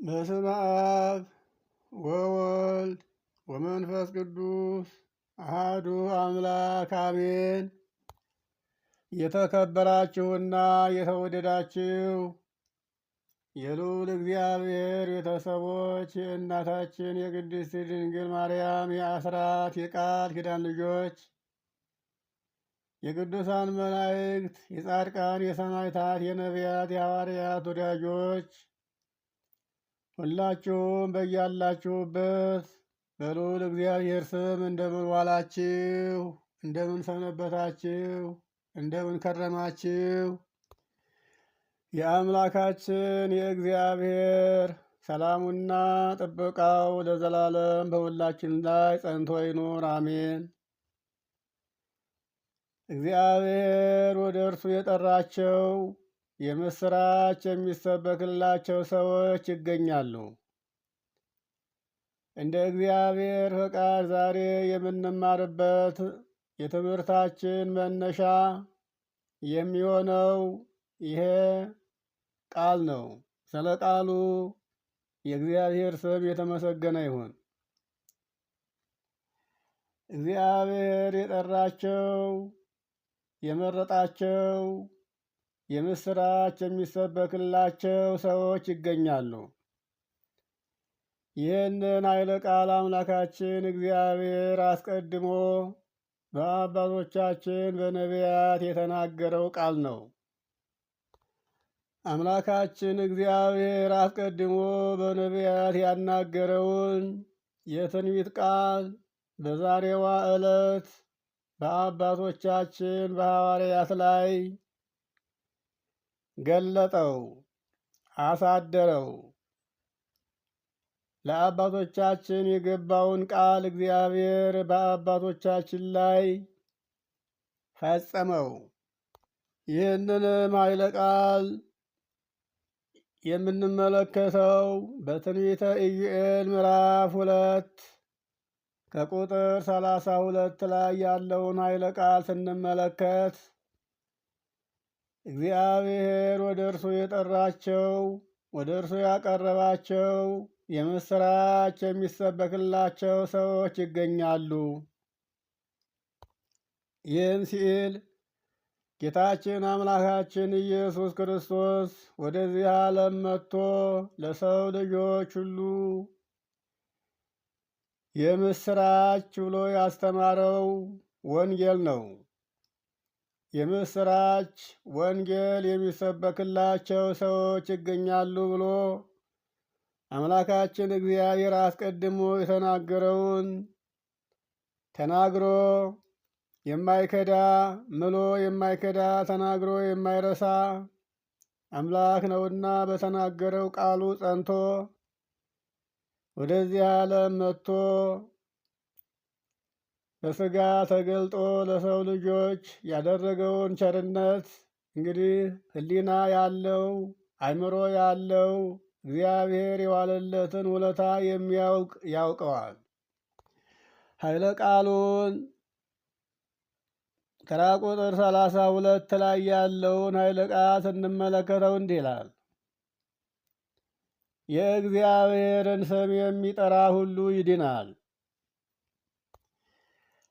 በስመ አብ ወወልድ ወመንፈስ ቅዱስ አሃዱ አምላክ አሜን። የተከበራችሁና የተወደዳችሁ የልዑል እግዚአብሔር ቤተሰቦች የእናታችን የቅድስት ድንግል ማርያም የአስራት የቃል ኪዳን ልጆች የቅዱሳን መላእክት የጻድቃን የሰማዕታት የነቢያት የሐዋርያት ወዳጆች ሁላችሁም በያላችሁበት በልዑል እግዚአብሔር ስም እንደምን ዋላችሁ? እንደምን ሰነበታችሁ? እንደምን ከረማችሁ? የአምላካችን የእግዚአብሔር ሰላሙና ጥበቃው ለዘላለም በሁላችን ላይ ጸንቶ ይኑር፣ አሜን። እግዚአብሔር ወደ እርሱ የጠራቸው የምስራች የሚሰበክላቸው ሰዎች ይገኛሉ። እንደ እግዚአብሔር ፈቃድ ዛሬ የምንማርበት የትምህርታችን መነሻ የሚሆነው ይሄ ቃል ነው። ስለ ቃሉ የእግዚአብሔር ስም የተመሰገነ ይሁን። እግዚአብሔር የጠራቸው የመረጣቸው የምስራች የሚሰበክላቸው ሰዎች ይገኛሉ። ይህንን ኃይለ ቃል አምላካችን እግዚአብሔር አስቀድሞ በአባቶቻችን በነቢያት የተናገረው ቃል ነው። አምላካችን እግዚአብሔር አስቀድሞ በነቢያት ያናገረውን የትንቢት ቃል በዛሬዋ ዕለት በአባቶቻችን በሐዋርያት ላይ ገለጠው፣ አሳደረው። ለአባቶቻችን የገባውን ቃል እግዚአብሔር በአባቶቻችን ላይ ፈጸመው። ይህንንም ኃይለ ቃል የምንመለከተው በትንቢተ ኢዩኤል ምዕራፍ 2 ከቁጥር 32 ላይ ያለውን ኃይለ ቃል ስንመለከት እግዚአብሔር ወደ እርሱ የጠራቸው ወደ እርሱ ያቀረባቸው የምስራች የሚሰበክላቸው ሰዎች ይገኛሉ። ይህም ሲል ጌታችን አምላካችን ኢየሱስ ክርስቶስ ወደዚህ ዓለም መጥቶ ለሰው ልጆች ሁሉ የምስራች ብሎ ያስተማረው ወንጌል ነው። የምስራች ወንጌል የሚሰበክላቸው ሰዎች ይገኛሉ ብሎ አምላካችን እግዚአብሔር አስቀድሞ የተናገረውን ተናግሮ የማይከዳ ምሎ የማይከዳ ተናግሮ የማይረሳ አምላክ ነውና በተናገረው ቃሉ ጸንቶ ወደዚህ ዓለም መጥቶ በሥጋ ተገልጦ ለሰው ልጆች ያደረገውን ቸርነት እንግዲህ ሕሊና ያለው አእምሮ ያለው እግዚአብሔር የዋለለትን ውለታ የሚያውቅ ያውቀዋል። ኃይለ ቃሉን ተራ ቁጥር 32 ላይ ያለውን ኃይለ ቃል ስንመለከተው እንዲህ ይላል። የእግዚአብሔርን ስም የሚጠራ ሁሉ ይድናል።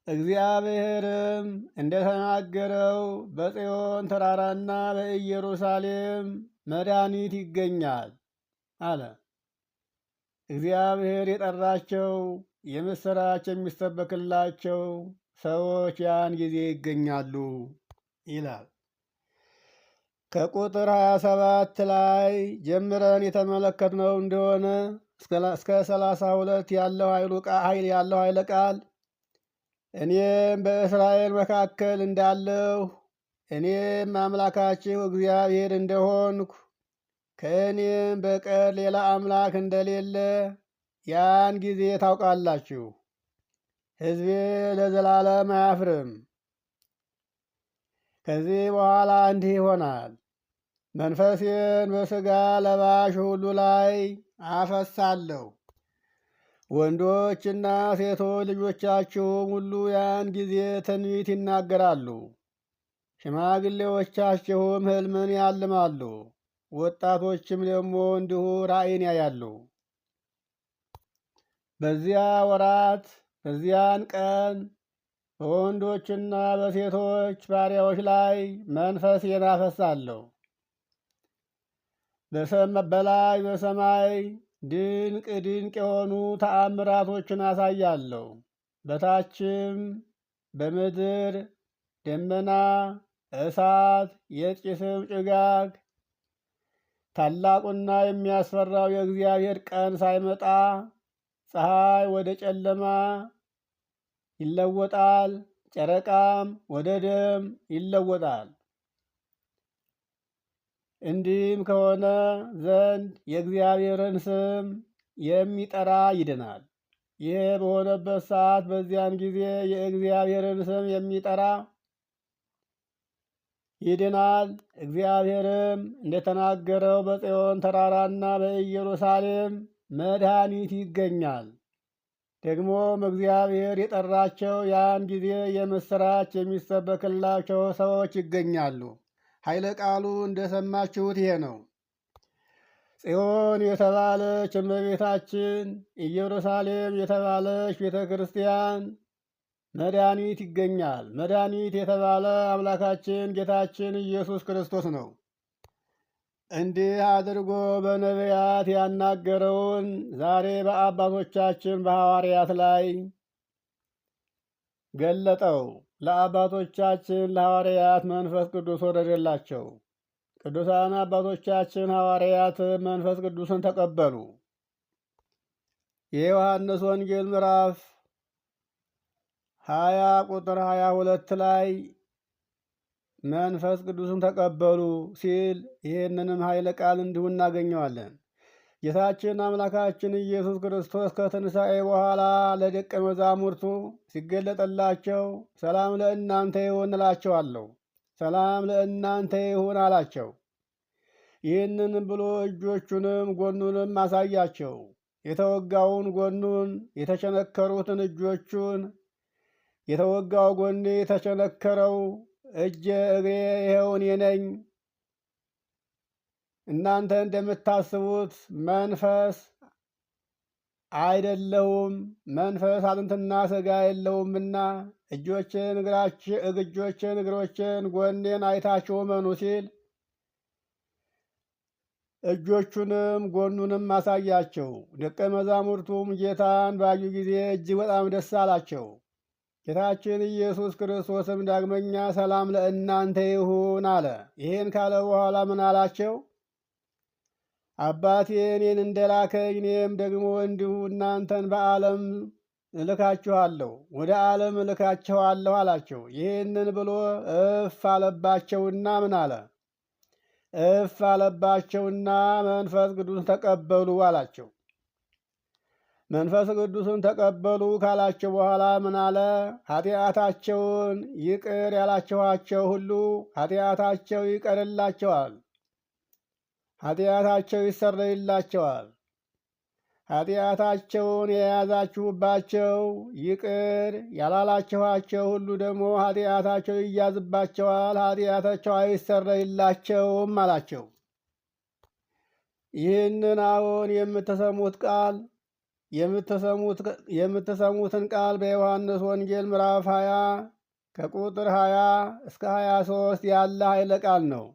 እግዚአብሔርም እንደተናገረው በጽዮን ተራራና በኢየሩሳሌም መድኃኒት ይገኛል አለ። እግዚአብሔር የጠራቸው የምስራች የሚሰበክላቸው ሰዎች ያን ጊዜ ይገኛሉ ይላል። ከቁጥር 27 ላይ ጀምረን የተመለከትነው እንደሆነ እስከ 32 ያለው ኃይለ ቃል እኔም በእስራኤል መካከል እንዳለሁ እኔም አምላካችሁ እግዚአብሔር እንደሆንኩ ከእኔም በቀር ሌላ አምላክ እንደሌለ ያን ጊዜ ታውቃላችሁ። ሕዝቤ ለዘላለም አያፍርም። ከዚህ በኋላ እንዲህ ይሆናል፣ መንፈሴን በሥጋ ለባሽ ሁሉ ላይ አፈሳለሁ። ወንዶችና ሴቶች ልጆቻችሁም ሁሉ ያን ጊዜ ትንቢት ይናገራሉ። ሽማግሌዎቻችሁም ሕልምን ያልማሉ። ወጣቶችም ደግሞ እንዲሁ ራእይን ያያሉ። በዚያ ወራት በዚያን ቀን በወንዶችና በሴቶች ባሪያዎች ላይ መንፈሴን አፈሳለሁ። በላይ በሰማይ ድንቅ ድንቅ የሆኑ ተአምራቶችን አሳያለሁ። በታችም በምድር ደመና፣ እሳት፣ የጭስም ጭጋግ ታላቁና የሚያስፈራው የእግዚአብሔር ቀን ሳይመጣ ፀሐይ ወደ ጨለማ ይለወጣል፣ ጨረቃም ወደ ደም ይለወጣል። እንዲህም ከሆነ ዘንድ የእግዚአብሔርን ስም የሚጠራ ይድናል። ይህ በሆነበት ሰዓት በዚያን ጊዜ የእግዚአብሔርን ስም የሚጠራ ይድናል። እግዚአብሔርም እንደተናገረው በጽዮን ተራራና በኢየሩሳሌም መድኃኒት ይገኛል። ደግሞም እግዚአብሔር የጠራቸው ያን ጊዜ የምስራች የሚሰበክላቸው ሰዎች ይገኛሉ። ኃይለ ቃሉ እንደሰማችሁት ይሄ ነው። ጽዮን የተባለች እመቤታችን፣ ኢየሩሳሌም የተባለች ቤተ ክርስቲያን መድኃኒት ይገኛል። መድኃኒት የተባለ አምላካችን ጌታችን ኢየሱስ ክርስቶስ ነው። እንዲህ አድርጎ በነቢያት ያናገረውን ዛሬ በአባቶቻችን በሐዋርያት ላይ ገለጠው። ለአባቶቻችን ለሐዋርያት መንፈስ ቅዱስ ወረደላቸው። ቅዱሳን አባቶቻችን ሐዋርያት መንፈስ ቅዱስን ተቀበሉ። የዮሐንስ ወንጌል ምዕራፍ 20 ቁጥር 22 ላይ መንፈስ ቅዱስን ተቀበሉ ሲል ይህንንም ኃይለ ቃል እንዲሁ እናገኘዋለን። ጌታችን አምላካችን ኢየሱስ ክርስቶስ ከትንሣኤ በኋላ ለደቀ መዛሙርቱ ሲገለጠላቸው ሰላም ለእናንተ ይሁን እላቸዋለሁ፣ ሰላም ለእናንተ ይሁን አላቸው። ይህንንም ብሎ እጆቹንም ጎኑንም አሳያቸው። የተወጋውን ጎኑን፣ የተቸነከሩትን እጆቹን፣ የተወጋው ጎኔ፣ የተቸነከረው እጄ እግሬ ይኸው እኔ ነኝ። እናንተ እንደምታስቡት መንፈስ አይደለሁም፣ መንፈስ አጥንትና ሥጋ የለውምና እጆችን፣ እግሮችን፣ ጎኔን አይታችሁ እመኑ ሲል እጆቹንም ጎኑንም አሳያቸው። ደቀ መዛሙርቱም ጌታን ባዩ ጊዜ እጅግ በጣም ደስ አላቸው። ጌታችን ኢየሱስ ክርስቶስም ዳግመኛ ሰላም ለእናንተ ይሁን አለ። ይህን ካለ በኋላ ምን አላቸው? አባቴ እኔን እንደላከኝ እኔም ደግሞ እንዲሁ እናንተን በዓለም እልካችኋለሁ፣ ወደ ዓለም እልካችኋለሁ አላቸው። ይህንን ብሎ እፍ አለባቸውና ምን አለ? እፍ አለባቸውና መንፈስ ቅዱስን ተቀበሉ አላቸው። መንፈስ ቅዱስን ተቀበሉ ካላቸው በኋላ ምን አለ? ኃጢአታቸውን ይቅር ያላችኋቸው ሁሉ ኃጢአታቸው ይቀርላቸዋል፣ ኃጢአታቸው ይሰረይላቸዋል። ኃጢአታቸውን የያዛችሁባቸው ይቅር ያላላችኋቸው ሁሉ ደግሞ ኃጢአታቸው ይያዝባቸዋል፣ ኃጢአታቸው አይሰረይላቸውም አላቸው። ይህንን አሁን የምትሰሙትን ቃል በዮሐንስ ወንጌል ምዕራፍ 20 ከቁጥር 20 እስከ 23 ያለ ኃይለ ቃል ነው።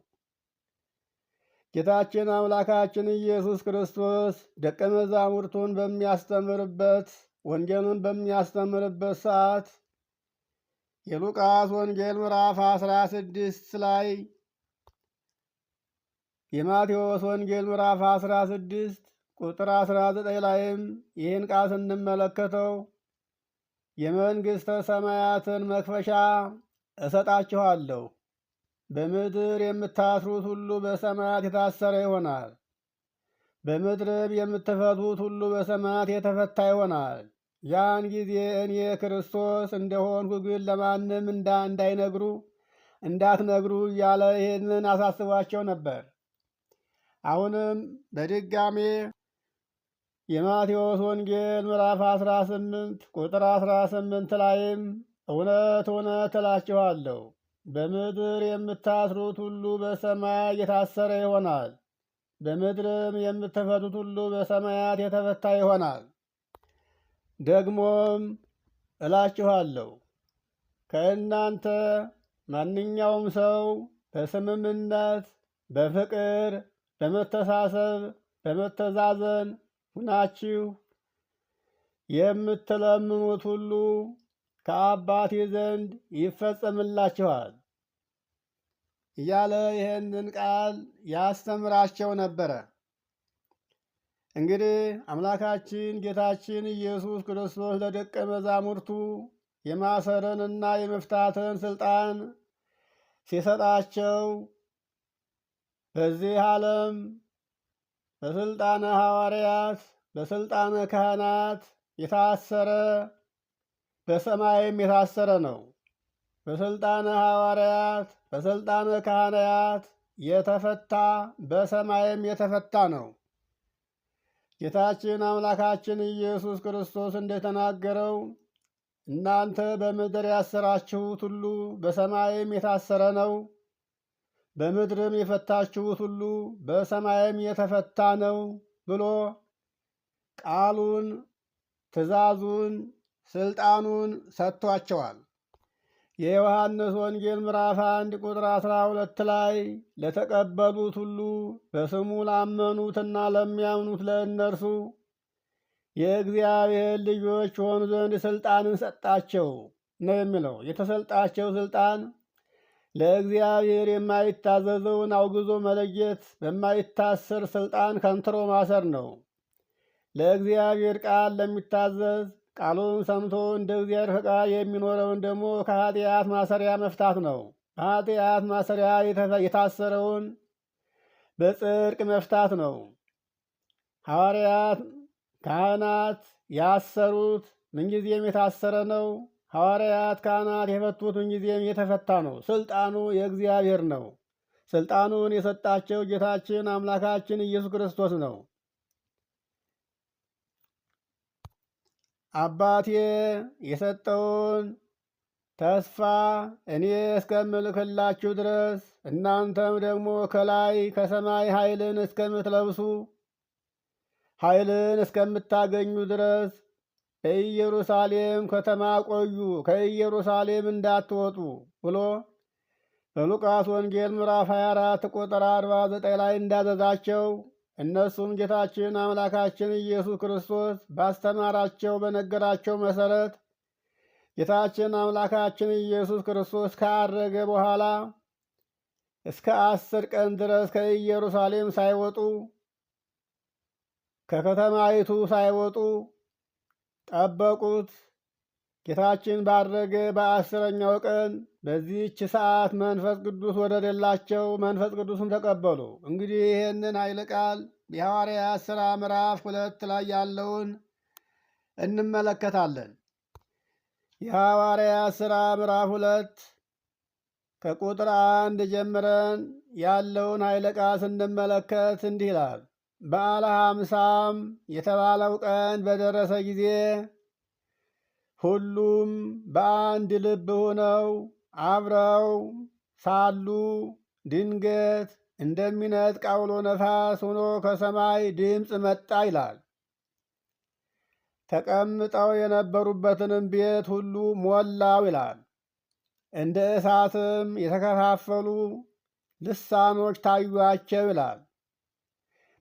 ጌታችን አምላካችን ኢየሱስ ክርስቶስ ደቀ መዛሙርቱን በሚያስተምርበት ወንጌሉን በሚያስተምርበት ሰዓት የሉቃስ ወንጌል ምዕራፍ 16 ላይ የማቴዎስ ወንጌል ምዕራፍ 16 ቁጥር 19 ላይም ይህን ቃል ስንመለከተው የመንግሥተ ሰማያትን መክፈቻ እሰጣችኋለሁ፣ በምድር የምታስሩት ሁሉ በሰማያት የታሰረ ይሆናል፣ በምድርም የምትፈቱት ሁሉ በሰማያት የተፈታ ይሆናል። ያን ጊዜ እኔ ክርስቶስ እንደሆንኩ ግን ለማንም እንዳትነግሩ እያለ ይህንን አሳስቧቸው ነበር። አሁንም በድጋሜ የማቴዎስ ወንጌል ምዕራፍ 18 ቁጥር 18 ላይም እውነት እውነት እላችኋለሁ በምድር የምታስሩት ሁሉ በሰማይ የታሰረ ይሆናል፣ በምድርም የምትፈቱት ሁሉ በሰማያት የተፈታ ይሆናል። ደግሞም እላችኋለሁ ከእናንተ ማንኛውም ሰው በስምምነት፣ በፍቅር፣ በመተሳሰብ፣ በመተዛዘን ሁናችሁ የምትለምኑት ሁሉ ከአባቴ ዘንድ ይፈጸምላችኋል እያለ ይህንን ቃል ያስተምራቸው ነበረ። እንግዲህ አምላካችን ጌታችን ኢየሱስ ክርስቶስ ለደቀ መዛሙርቱ የማሰርንና የመፍታትን ስልጣን ሲሰጣቸው በዚህ ዓለም በስልጣነ ሐዋርያት፣ በስልጣነ ካህናት የታሰረ በሰማይም የታሰረ ነው። በስልጣነ ሐዋርያት፣ በስልጣነ ካህናት የተፈታ በሰማይም የተፈታ ነው። ጌታችን አምላካችን ኢየሱስ ክርስቶስ እንደተናገረው እናንተ በምድር ያሰራችሁት ሁሉ በሰማይም የታሰረ ነው፣ በምድርም የፈታችሁት ሁሉ በሰማይም የተፈታ ነው ብሎ ቃሉን፣ ትእዛዙን፣ ስልጣኑን ሰጥቷቸዋል። የዮሐንስ ወንጌል ምዕራፍ 1 ቁጥር 12 ላይ ለተቀበሉት ሁሉ በስሙ ላመኑትና ለሚያምኑት ለእነርሱ የእግዚአብሔር ልጆች ሆኑ ዘንድ ስልጣንን ሰጣቸው ነው የሚለው። የተሰጣቸው ስልጣን ለእግዚአብሔር የማይታዘዘውን አውግዞ መለየት፣ በማይታሰር ስልጣን ከንትሮ ማሰር ነው። ለእግዚአብሔር ቃል ለሚታዘዝ ቃሉን ሰምቶ እንደ እግዚአብሔር ፈቃድ የሚኖረውን ደግሞ ከኃጢአት ማሰሪያ መፍታት ነው። ከኃጢአት ማሰሪያ የታሰረውን በጽድቅ መፍታት ነው። ሐዋርያት፣ ካህናት ያሰሩት ምንጊዜም የታሰረ ነው። ሐዋርያት፣ ካህናት የፈቱት ምንጊዜም የተፈታ ነው። ስልጣኑ የእግዚአብሔር ነው። ስልጣኑን የሰጣቸው ጌታችን አምላካችን ኢየሱስ ክርስቶስ ነው። አባቴ የሰጠውን ተስፋ እኔ እስከምልክላችሁ ድረስ እናንተም ደግሞ ከላይ ከሰማይ ኃይልን እስከምትለብሱ ኃይልን እስከምታገኙ ድረስ በኢየሩሳሌም ከተማ ቆዩ፣ ከኢየሩሳሌም እንዳትወጡ ብሎ በሉቃስ ወንጌል ምዕራፍ 24 ቁጥር 49 ላይ እንዳዘዛቸው እነሱም ጌታችን አምላካችን ኢየሱስ ክርስቶስ ባስተማራቸው በነገራቸው መሰረት ጌታችን አምላካችን ኢየሱስ ክርስቶስ ካረገ በኋላ እስከ 10 ቀን ድረስ ከኢየሩሳሌም ሳይወጡ ከከተማይቱ ሳይወጡ ጠበቁት። ጌታችን ባረገ በ10ኛው ቀን በዚህች ሰዓት መንፈስ ቅዱስ ወረደላቸው። መንፈስ ቅዱስን ተቀበሉ። እንግዲህ ይህንን ኃይለ ቃል የሐዋርያት ሥራ ምዕራፍ 2 ላይ ያለውን እንመለከታለን። የሐዋርያት ሥራ ምዕራፍ 2 ከቁጥር 1 ጀምረን ያለውን ኃይለ ቃል ስንመለከት እንዲህ ይላል። በዓለ ሐምሳም የተባለው ቀን በደረሰ ጊዜ ሁሉም በአንድ ልብ ሆነው አብረው ሳሉ ድንገት እንደሚነጥቅ አውሎ ነፋስ ሆኖ ከሰማይ ድምፅ መጣ ይላል። ተቀምጠው የነበሩበትንም ቤት ሁሉ ሞላው ይላል። እንደ እሳትም የተከፋፈሉ ልሳኖች ታዩአቸው ይላል።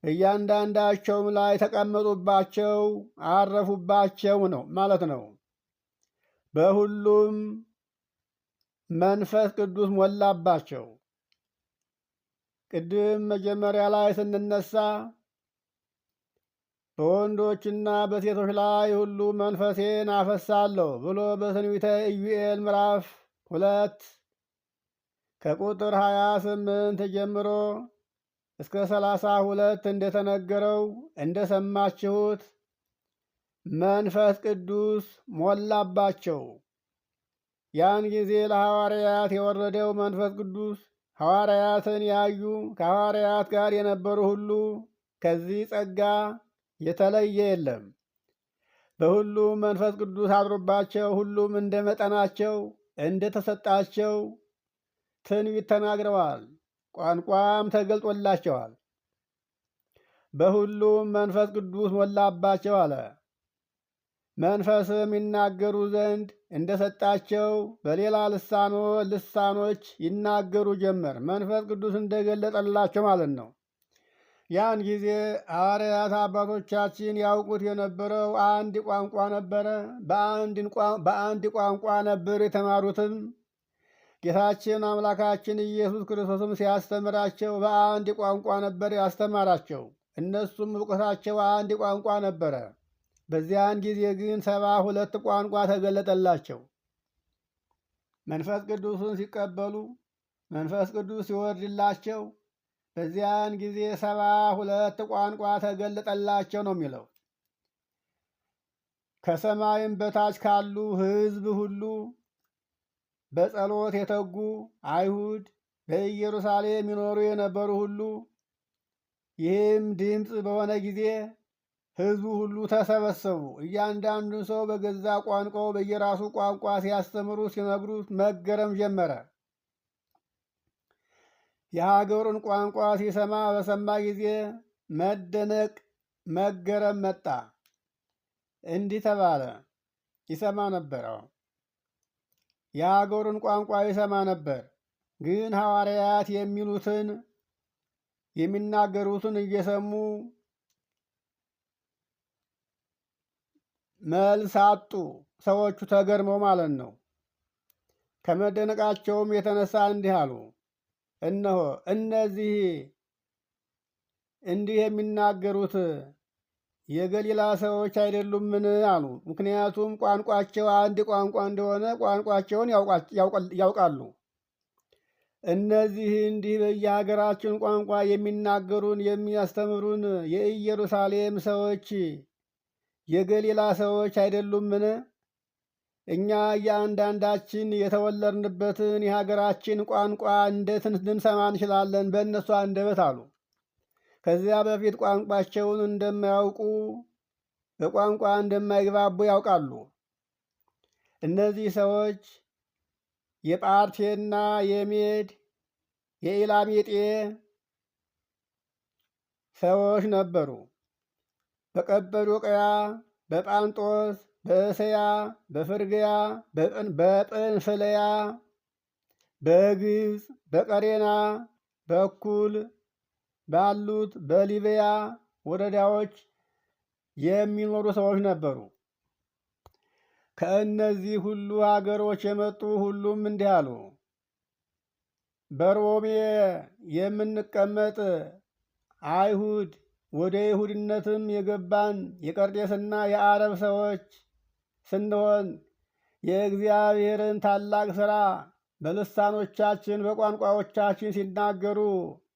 እያንዳንዳቸውም ላይ ተቀመጡባቸው፣ አረፉባቸው ነው ማለት ነው። በሁሉም መንፈስ ቅዱስ ሞላባቸው። ቅድም መጀመሪያ ላይ ስንነሳ በወንዶችና በሴቶች ላይ ሁሉ መንፈሴን አፈሳለሁ ብሎ በትንቢተ ኢዩኤል ምዕራፍ 2 ከቁጥር 28 ጀምሮ እስከ 32 እንደተነገረው እንደሰማችሁት መንፈስ ቅዱስ ሞላባቸው። ያን ጊዜ ለሐዋርያት የወረደው መንፈስ ቅዱስ ሐዋርያትን ያዩ ከሐዋርያት ጋር የነበሩ ሁሉ ከዚህ ጸጋ የተለየ የለም። በሁሉም መንፈስ ቅዱስ አድሮባቸው ሁሉም እንደ መጠናቸው እንደተሰጣቸው ትንቢት ተናግረዋል። ቋንቋም ተገልጦላቸዋል። በሁሉም መንፈስ ቅዱስ ሞላባቸው አለ። መንፈስም ይናገሩ ዘንድ እንደሰጣቸው በሌላ ልሳኖች ይናገሩ ጀመር። መንፈስ ቅዱስ እንደገለጠላቸው ማለት ነው። ያን ጊዜ ሐዋርያት አባቶቻችን ያውቁት የነበረው አንድ ቋንቋ ነበረ። በአንድ ቋንቋ ነበር የተማሩትም። ጌታችን አምላካችን ኢየሱስ ክርስቶስም ሲያስተምራቸው በአንድ ቋንቋ ነበር ያስተማራቸው። እነሱም እውቀታቸው አንድ ቋንቋ ነበረ። በዚያን ጊዜ ግን 72 ቋንቋ ተገለጠላቸው። መንፈስ ቅዱስን ሲቀበሉ መንፈስ ቅዱስ ሲወርድላቸው በዚያን ጊዜ 72 ቋንቋ ተገለጠላቸው ነው የሚለው። ከሰማይም በታች ካሉ ሕዝብ ሁሉ በጸሎት የተጉ አይሁድ በኢየሩሳሌም ይኖሩ የነበሩ ሁሉ ይህም ድምፅ በሆነ ጊዜ ሕዝቡ ሁሉ ተሰበሰቡ። እያንዳንዱ ሰው በገዛ ቋንቋው በየራሱ ቋንቋ ሲያስተምሩ ሲነግሩት መገረም ጀመረ። የሀገሩን ቋንቋ በሰማ ጊዜ መደነቅ መገረም መጣ። እንዲህ ተባለ። ይሰማ ነበር። የሀገሩን ቋንቋ ይሰማ ነበር። ግን ሐዋርያት የሚናገሩትን እየሰሙ መልስ አጡ። ሰዎቹ ተገርመው ማለት ነው። ከመደነቃቸውም የተነሳ እንዲህ አሉ፣ እነሆ እነዚህ እንዲህ የሚናገሩት የገሊላ ሰዎች አይደሉምን? አሉ። ምክንያቱም ቋንቋቸው አንድ ቋንቋ እንደሆነ ቋንቋቸውን ያውቃሉ። እነዚህ እንዲህ በየሀገራችን ቋንቋ የሚናገሩን የሚያስተምሩን የኢየሩሳሌም ሰዎች የገሊላ ሰዎች አይደሉምን? እኛ እያንዳንዳችን የተወለድንበትን የሀገራችን ቋንቋ እንዴት ልንሰማ እንችላለን በእነሱ አንደበት? አሉ። ከዚያ በፊት ቋንቋቸውን እንደማያውቁ በቋንቋ እንደማይግባቡ ያውቃሉ። እነዚህ ሰዎች የጳርቴና የሜድ የኢላሜጤ ሰዎች ነበሩ። በቀጰዶቅያ፣ በጳንጦስ፣ በእስያ፣ በፍርግያ፣ በጵንፍልያ፣ በግብፅ፣ በቀሬና በኩል ባሉት በሊቢያ ወረዳዎች የሚኖሩ ሰዎች ነበሩ። ከእነዚህ ሁሉ ሀገሮች የመጡ ሁሉም እንዲህ አሉ። በሮሜ የምንቀመጥ አይሁድ ወደ ይሁድነትም የገባን የቀርጤስና የአረብ ሰዎች ስንሆን የእግዚአብሔርን ታላቅ ሥራ በልሳኖቻችን በቋንቋዎቻችን ሲናገሩ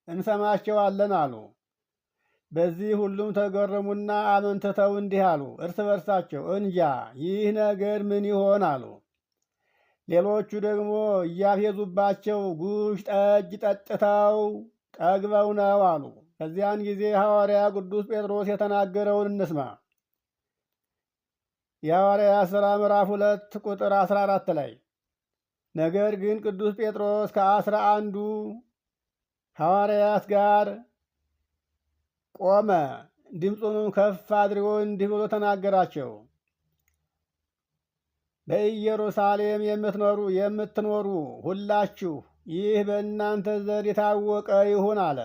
እንሰማቸዋለን አሉ። በዚህ ሁሉም ተገረሙና አመንትተው እንዲህ አሉ እርስ በርሳቸው፣ እንጃ ይህ ነገር ምን ይሆን አሉ። ሌሎቹ ደግሞ እያፌዙባቸው ጉሽ ጠጅ ጠጥተው ጠግበው ነው አሉ። ከዚያን ጊዜ ሐዋርያ ቅዱስ ጴጥሮስ የተናገረውን እንስማ። የሐዋርያት ሥራ ምዕራፍ 2 ቁጥር 14 ላይ ነገር ግን ቅዱስ ጴጥሮስ ከ11 ሐዋርያት ጋር ቆመ፣ ድምፁንም ከፍ አድርጎ እንዲህ ብሎ ተናገራቸው። በኢየሩሳሌም የምትኖሩ ሁላችሁ ይህ በእናንተ ዘንድ የታወቀ ይሁን አለ።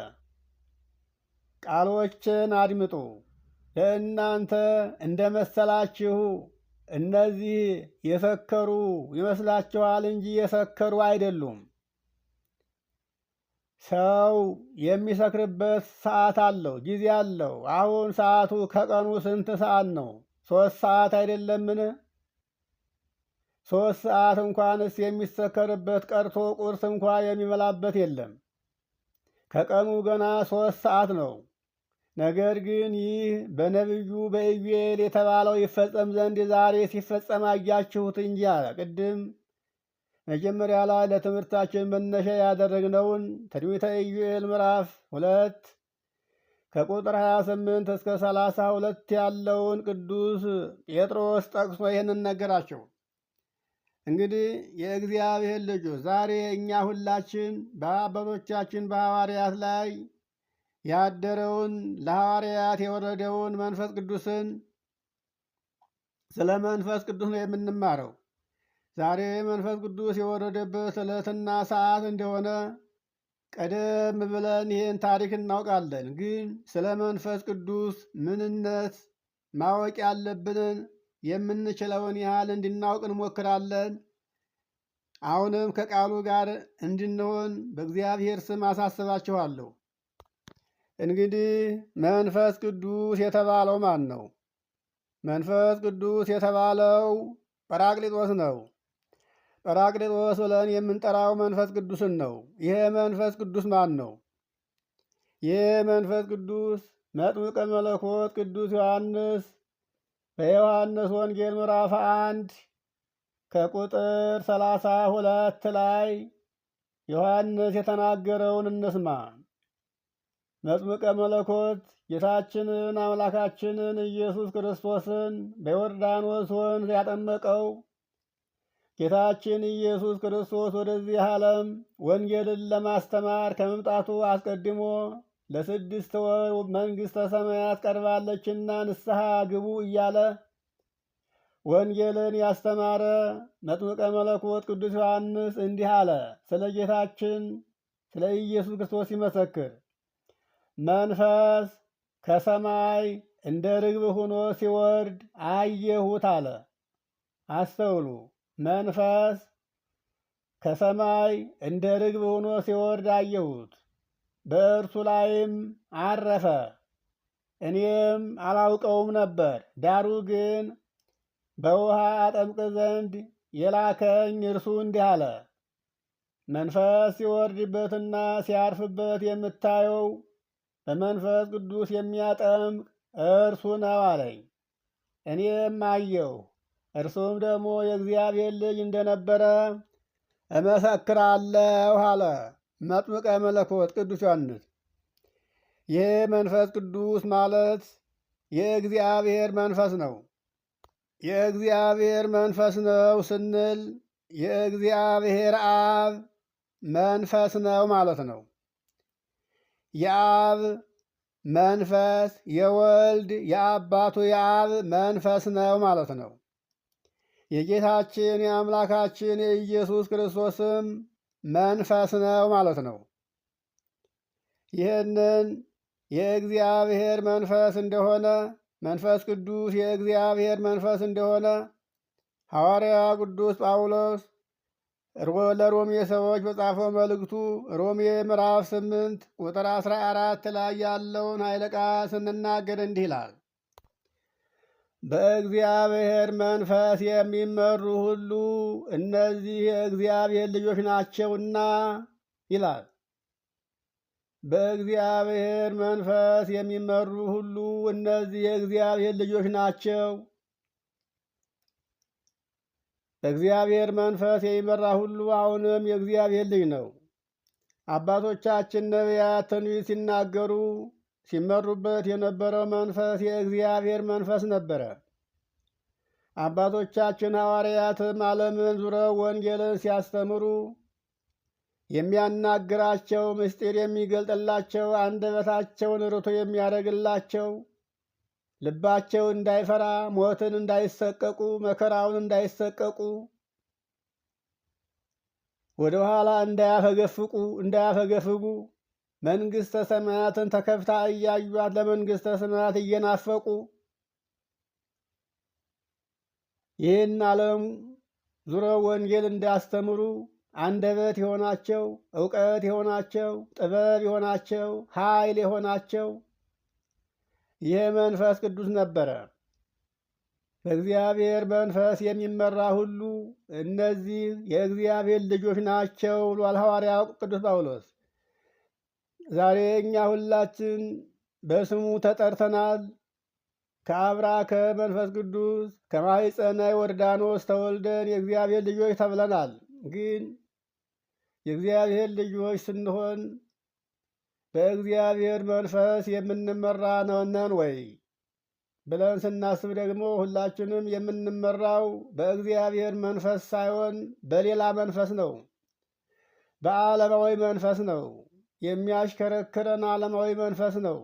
ቃሎችን አድምጡ። ለእናንተ እንደ መሰላችሁ እነዚህ የሰከሩ ይመስላችኋል እንጂ የሰከሩ አይደሉም። ሰው የሚሰክርበት ሰዓት አለው፣ ጊዜ አለው። አሁን ሰዓቱ ከቀኑ ስንት ሰዓት ነው? 3 ሰዓት አይደለምን? 3 ሰዓት እንኳንስ የሚሰከርበት ቀርቶ ቁርስ እንኳ የሚበላበት የለም። ከቀኑ ገና 3 ሰዓት ነው። ነገር ግን ይህ በነቢዩ በኢዩኤል የተባለው ይፈጸም ዘንድ ዛሬ ሲፈጸም አያችሁት እንጂ አለ። ቅድም መጀመሪያ ላይ ለትምህርታችን መነሻ ያደረግነውን ትንቢተ ኢዩኤል ምዕራፍ 2 ከቁጥር 28 እስከ 32 ያለውን ቅዱስ ጴጥሮስ ጠቅሶ ይህንን ነገራቸው። እንግዲህ የእግዚአብሔር ልጆች ዛሬ እኛ ሁላችን በአባቶቻችን በሐዋርያት ላይ ያደረውን ለሐዋርያት የወረደውን መንፈስ ቅዱስን ስለ መንፈስ ቅዱስ ነው የምንማረው። ዛሬ መንፈስ ቅዱስ የወረደበት ዕለትና ሰዓት እንደሆነ ቀደም ብለን ይህን ታሪክ እናውቃለን። ግን ስለ መንፈስ ቅዱስ ምንነት ማወቅ ያለብንን የምንችለውን ያህል እንድናውቅ እንሞክራለን። አሁንም ከቃሉ ጋር እንድንሆን በእግዚአብሔር ስም አሳስባችኋለሁ። እንግዲህ መንፈስ ቅዱስ የተባለው ማን ነው? መንፈስ ቅዱስ የተባለው ጰራቅሊጦስ ነው። ጰራቅሊጦስ ብለን የምንጠራው መንፈስ ቅዱስን ነው። ይሄ መንፈስ ቅዱስ ማን ነው? ይህ መንፈስ ቅዱስ መጥምቀ መለኮት ቅዱስ ዮሐንስ በዮሐንስ ወንጌል ምዕራፍ 1 ከቁጥር 32 ላይ ዮሐንስ የተናገረውን እንስማ። መጥምቀ መለኮት ጌታችንን አምላካችንን ኢየሱስ ክርስቶስን በዮርዳኖስ ወንዝ ያጠመቀው ጌታችን ኢየሱስ ክርስቶስ ወደዚህ ዓለም ወንጌልን ለማስተማር ከመምጣቱ አስቀድሞ ለ6 ወር መንግሥተ ሰማያት ቀርባለችና ንስሐ ግቡ እያለ ወንጌልን ያስተማረ መጥምቀ መለኮት ቅዱስ ዮሐንስ እንዲህ አለ። ስለ ጌታችን ስለ ኢየሱስ ክርስቶስ ሲመሰክር መንፈስ ከሰማይ እንደ ርግብ ሆኖ ሲወርድ አየሁት አለ። አስተውሉ። መንፈስ ከሰማይ እንደ ርግብ ሆኖ ሲወርድ አየሁት፣ በእርሱ ላይም አረፈ። እኔም አላውቀውም ነበር። ዳሩ ግን በውሃ አጠምቅ ዘንድ የላከኝ እርሱ እንዲህ አለ፣ መንፈስ ሲወርድበትና ሲያርፍበት የምታየው በመንፈስ ቅዱስ የሚያጠምቅ እርሱ ነው አለኝ። እኔም አየሁ፣ እርሱም ደግሞ የእግዚአብሔር ልጅ እንደነበረ እመሰክራለሁ አለ መጥምቀ መለኮት ቅዱስ ዮሐንስ። ይህ መንፈስ ቅዱስ ማለት የእግዚአብሔር መንፈስ ነው። የእግዚአብሔር መንፈስ ነው ስንል የእግዚአብሔር አብ መንፈስ ነው ማለት ነው። የአብ መንፈስ የወልድ የአባቱ የአብ መንፈስ ነው ማለት ነው። የጌታችን የአምላካችን የኢየሱስ ክርስቶስም መንፈስ ነው ማለት ነው። ይህንን የእግዚአብሔር መንፈስ እንደሆነ መንፈስ ቅዱስ የእግዚአብሔር መንፈስ እንደሆነ ሐዋርያ ቅዱስ ጳውሎስ ለሮሜ ሰዎች በጻፈው መልእክቱ ሮሜ ምዕራፍ 8 ቁጥር 14 ላይ ያለውን ኃይለ ቃል ስንናገር እንዲህ ይላል፣ በእግዚአብሔር መንፈስ የሚመሩ ሁሉ እነዚህ የእግዚአብሔር ልጆች ናቸውና ይላል። በእግዚአብሔር መንፈስ የሚመሩ ሁሉ እነዚህ የእግዚአብሔር ልጆች ናቸው። በእግዚአብሔር መንፈስ የሚመራ ሁሉ አሁንም የእግዚአብሔር ልጅ ነው። አባቶቻችን ነቢያት ትንቢት ሲናገሩ ሲመሩበት የነበረው መንፈስ የእግዚአብሔር መንፈስ ነበረ። አባቶቻችን ሐዋርያትም ዓለምን ዙረው ወንጌልን ሲያስተምሩ የሚያናግራቸው ምስጢር የሚገልጥላቸው አንደበታቸውን ርቱዕ የሚያደርግላቸው ልባቸው እንዳይፈራ ሞትን እንዳይሰቀቁ መከራውን እንዳይሰቀቁ ወደ ኋላ እንዳያፈገፍጉ መንግሥተ ሰማያትን ተከፍታ እያዩት ለመንግሥተ ሰማያት እየናፈቁ ይህን ዓለም ዙረው ወንጌል እንዳያስተምሩ አንደበት የሆናቸው ዕውቀት የሆናቸው ጥበብ የሆናቸው ኃይል የሆናቸው ይህ መንፈስ ቅዱስ ነበረ። በእግዚአብሔር መንፈስ የሚመራ ሁሉ እነዚህ የእግዚአብሔር ልጆች ናቸው ብሏል ሐዋርያው ቅዱስ ጳውሎስ። ዛሬ እኛ ሁላችን በስሙ ተጠርተናል። ከአብራከ መንፈስ ቅዱስ ከማኅፀነ ዮርዳኖስ ተወልደን የእግዚአብሔር ልጆች ተብለናል። ግን የእግዚአብሔር ልጆች ስንሆን በእግዚአብሔር መንፈስ የምንመራ ነን ወይ ብለን ስናስብ ደግሞ ሁላችንም የምንመራው በእግዚአብሔር መንፈስ ሳይሆን በሌላ መንፈስ ነው፣ በዓለማዊ መንፈስ ነው። የሚያሽከረክረን ዓለማዊ መንፈስ ነው፣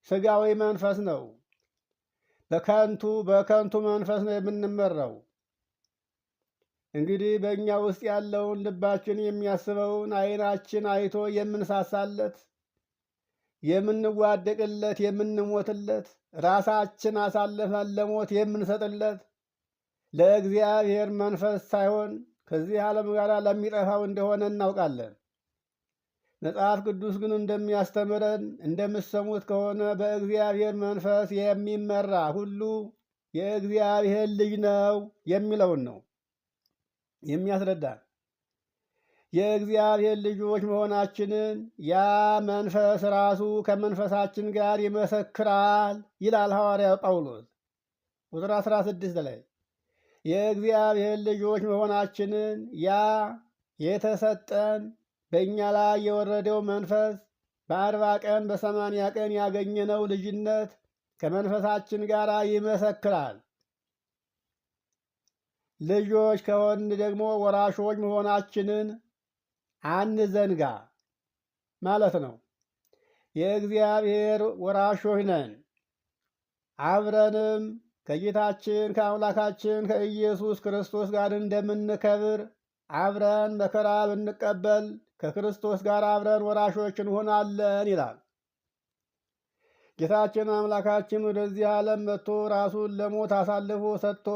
ሥጋዊ መንፈስ ነው። በከንቱ መንፈስ ነው የምንመራው። እንግዲህ በእኛ ውስጥ ያለውን ልባችን የሚያስበውን ዓይናችን አይቶ የምንሳሳለት፣ የምንዋደቅለት፣ የምንሞትለት፣ ራሳችን አሳልፈን ለሞት የምንሰጥለት ለእግዚአብሔር መንፈስ ሳይሆን ከዚህ ዓለም ጋር ለሚጠፋው እንደሆነ እናውቃለን። መጽሐፍ ቅዱስ ግን እንደሚያስተምረን እንደምትሰሙት ከሆነ በእግዚአብሔር መንፈስ የሚመራ ሁሉ የእግዚአብሔር ልጅ ነው የሚለውን ነው የሚያስረዳን። የእግዚአብሔር ልጆች መሆናችንን ያ መንፈስ ራሱ ከመንፈሳችን ጋር ይመሰክራል ይላል ሐዋርያው ጳውሎስ ቁጥር 16 ላይ። የእግዚአብሔር ልጆች መሆናችንን ያ የተሰጠን በእኛ ላይ የወረደው መንፈስ በ40 ቀን በ80 ቀን ያገኘነው ልጅነት ከመንፈሳችን ጋር ይመሰክራል። ልጆች ከሆን ደግሞ ወራሾች መሆናችንን አንዘንጋ ማለት ነው። የእግዚአብሔር ወራሾች ነን። አብረንም ከጌታችን ከአምላካችን ከኢየሱስ ክርስቶስ ጋር እንደምንከብር አብረን መከራ ብንቀበል ከክርስቶስ ጋር አብረን ወራሾች እንሆናለን ይላል። ጌታችን አምላካችን ወደዚህ ዓለም መጥቶ ራሱን ለሞት አሳልፎ ሰጥቶ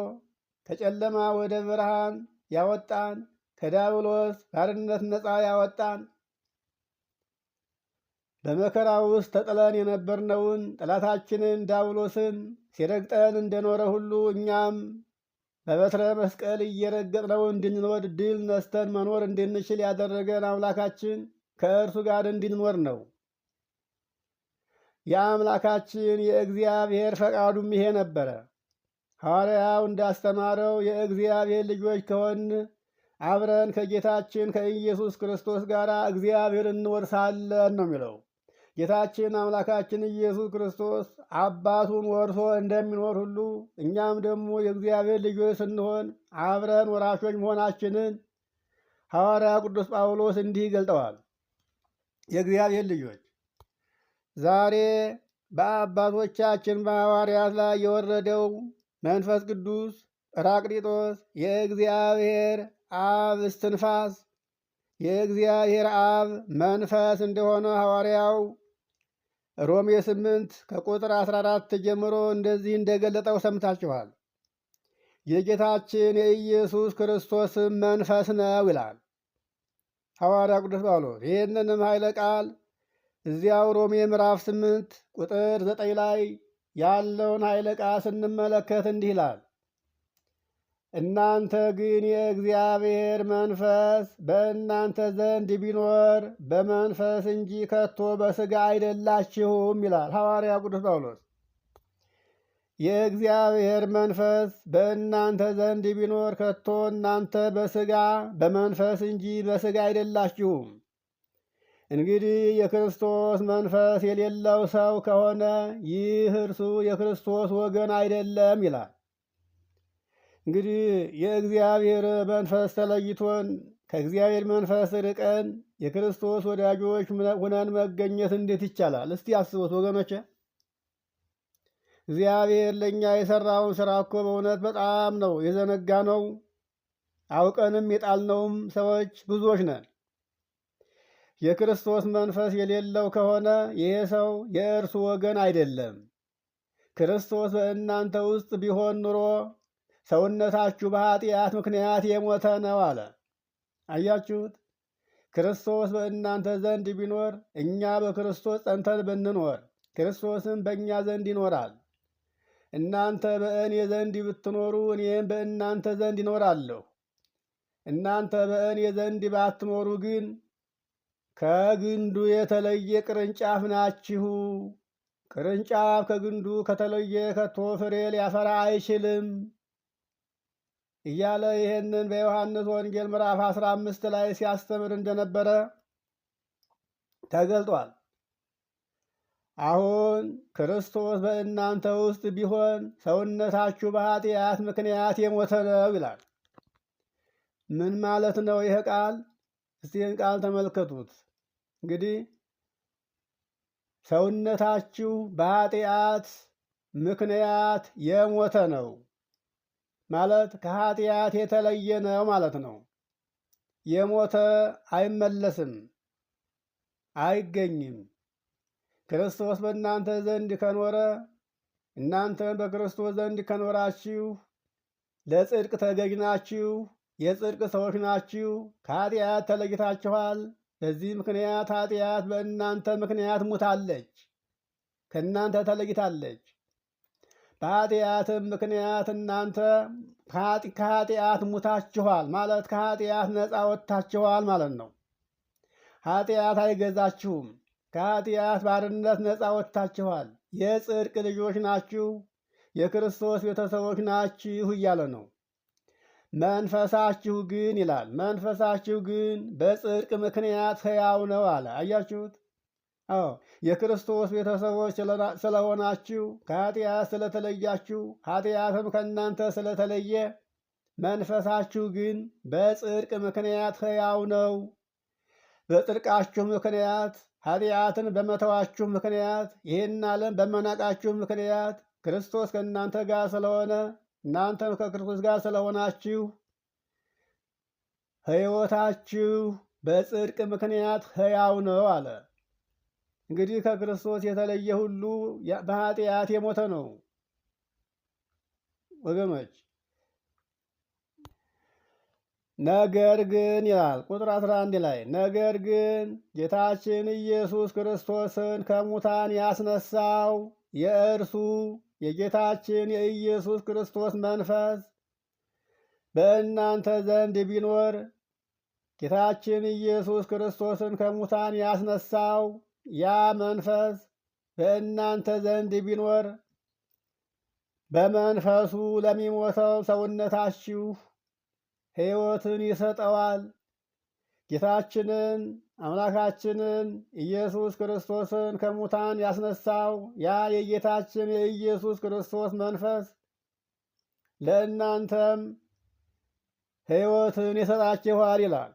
ከጨለማ ወደ ብርሃን ያወጣን፣ ከዲያብሎስ ባርነት ነፃ ያወጣን፣ በመከራ ውስጥ ተጥለን የነበርነውን ጠላታችንን ዲያብሎስን ሲረግጠን እንደኖረ ሁሉ እኛም በበትረ መስቀል እየረገጥነው እንድንኖር ድል ነስተን መኖር እንድንችል ያደረገን አምላካችን ከእርሱ ጋር እንድንኖር ነው። የአምላካችን የእግዚአብሔር ፈቃዱም ይሄ ነበረ። ሐዋርያው እንዳስተማረው የእግዚአብሔር ልጆች ከሆን አብረን ከጌታችን ከኢየሱስ ክርስቶስ ጋር እግዚአብሔር እንወርሳለን ነው የሚለው። ጌታችን አምላካችን ኢየሱስ ክርስቶስ አባቱን ወርሶ እንደሚኖር ሁሉ እኛም ደግሞ የእግዚአብሔር ልጆች ስንሆን አብረን ወራሾች መሆናችንን ሐዋርያ ቅዱስ ጳውሎስ እንዲህ ይገልጠዋል። የእግዚአብሔር ልጆች ዛሬ በአባቶቻችን በሐዋርያት ላይ የወረደው መንፈስ ቅዱስ ጰራቅሊጦስ የእግዚአብሔር አብ እስትንፋስ የእግዚአብሔር አብ መንፈስ እንደሆነ ሐዋርያው ሮሜ 8 ከቁጥር 14 ጀምሮ እንደዚህ እንደገለጠው ሰምታችኋል። የጌታችን የኢየሱስ ክርስቶስም መንፈስ ነው ይላል ሐዋርያ ቅዱስ ጳውሎስ። ይህንንም ኃይለ ቃል እዚያው ሮሜ ምዕራፍ 8 ቁጥር 9 ላይ ያለውን ኃይለ ቃል ስንመለከት እንዲህ ይላል፣ እናንተ ግን የእግዚአብሔር መንፈስ በእናንተ ዘንድ ቢኖር በመንፈስ እንጂ ከቶ በሥጋ አይደላችሁም ይላል ሐዋርያ ቅዱስ ጳውሎስ። የእግዚአብሔር መንፈስ በእናንተ ዘንድ ቢኖር ከቶ እናንተ በሥጋ በመንፈስ እንጂ በሥጋ አይደላችሁም። እንግዲህ የክርስቶስ መንፈስ የሌለው ሰው ከሆነ ይህ እርሱ የክርስቶስ ወገን አይደለም ይላል። እንግዲህ የእግዚአብሔር መንፈስ ተለይቶን ከእግዚአብሔር መንፈስ ርቀን የክርስቶስ ወዳጆች ሁነን መገኘት እንዴት ይቻላል? እስቲ አስቡት ወገኖቼ። እግዚአብሔር ለእኛ የሠራውን ሥራ እኮ በእውነት በጣም ነው የዘነጋ ነው። አውቀንም የጣልነውም ሰዎች ብዙዎች ነን። የክርስቶስ መንፈስ የሌለው ከሆነ ይሄ ሰው የእርሱ ወገን አይደለም። ክርስቶስ በእናንተ ውስጥ ቢሆን ኑሮ ሰውነታችሁ በኃጢአት ምክንያት የሞተ ነው አለ። አያችሁት? ክርስቶስ በእናንተ ዘንድ ቢኖር እኛ በክርስቶስ ጸንተን ብንኖር ክርስቶስም በእኛ ዘንድ ይኖራል። እናንተ በእኔ ዘንድ ብትኖሩ እኔም በእናንተ ዘንድ ይኖራለሁ። እናንተ በእኔ ዘንድ ባትኖሩ ግን ከግንዱ የተለየ ቅርንጫፍ ናችሁ። ቅርንጫፍ ከግንዱ ከተለየ ከቶ ፍሬ ሊያፈራ አይችልም እያለ ይህንን በዮሐንስ ወንጌል ምዕራፍ 15 ላይ ሲያስተምር እንደነበረ ተገልጧል። አሁን ክርስቶስ በእናንተ ውስጥ ቢሆን ሰውነታችሁ በኃጢአት ምክንያት የሞተ ነው ይላል። ምን ማለት ነው ይህ ቃል? እስቲ ይህን ቃል ተመልከቱት። እንግዲህ ሰውነታችሁ በኃጢአት ምክንያት የሞተ ነው ማለት ከኃጢአት የተለየ ነው ማለት ነው። የሞተ አይመለስም፣ አይገኝም። ክርስቶስ በእናንተ ዘንድ ከኖረ እናንተን በክርስቶስ ዘንድ ከኖራችሁ ለጽድቅ ተገዥ ናችሁ፣ የጽድቅ ሰዎች ናችሁ፣ ከኃጢአት ተለይታችኋል። በዚህ ምክንያት ኃጢአት በእናንተ ምክንያት ሙታለች፣ ከእናንተ ተለይታለች። በኃጢአትም ምክንያት እናንተ ከኃጢአት ሙታችኋል ማለት ከኃጢአት ነፃ ወጥታችኋል ማለት ነው። ኃጢአት አይገዛችሁም። ከኃጢአት ባርነት ነፃ ወጥታችኋል። የጽድቅ ልጆች ናችሁ፣ የክርስቶስ ቤተሰቦች ናችሁ እያለ ነው። መንፈሳችሁ ግን ይላል፣ መንፈሳችሁ ግን በጽድቅ ምክንያት ሕያው ነው አለ። አያችሁት? አዎ የክርስቶስ ቤተሰቦች ስለሆናችሁ ከኃጢአት ስለተለያችሁ ኃጢአትም ከእናንተ ስለተለየ መንፈሳችሁ ግን በጽድቅ ምክንያት ሕያው ነው። በጽድቃችሁ ምክንያት ኃጢአትን በመተዋችሁ ምክንያት ይህን ዓለም በመናቃችሁ ምክንያት ክርስቶስ ከእናንተ ጋር ስለሆነ እናንተም ከክርስቶስ ጋር ስለሆናችሁ ሕይወታችሁ በጽድቅ ምክንያት ሕያው ነው አለ። እንግዲህ ከክርስቶስ የተለየ ሁሉ በኃጢአት የሞተ ነው ወገኖች። ነገር ግን ይላል ቁጥር 11 ላይ ነገር ግን ጌታችን ኢየሱስ ክርስቶስን ከሙታን ያስነሳው የእርሱ የጌታችን የኢየሱስ ክርስቶስ መንፈስ በእናንተ ዘንድ ቢኖር ጌታችን ኢየሱስ ክርስቶስን ከሙታን ያስነሳው ያ መንፈስ በእናንተ ዘንድ ቢኖር በመንፈሱ ለሚሞተው ሰውነታችሁ ሕይወትን ይሰጠዋል። ጌታችንን አምላካችንን ኢየሱስ ክርስቶስን ከሙታን ያስነሳው ያ የጌታችን የኢየሱስ ክርስቶስ መንፈስ ለእናንተም ሕይወትን ይሰጣችኋል ይላል።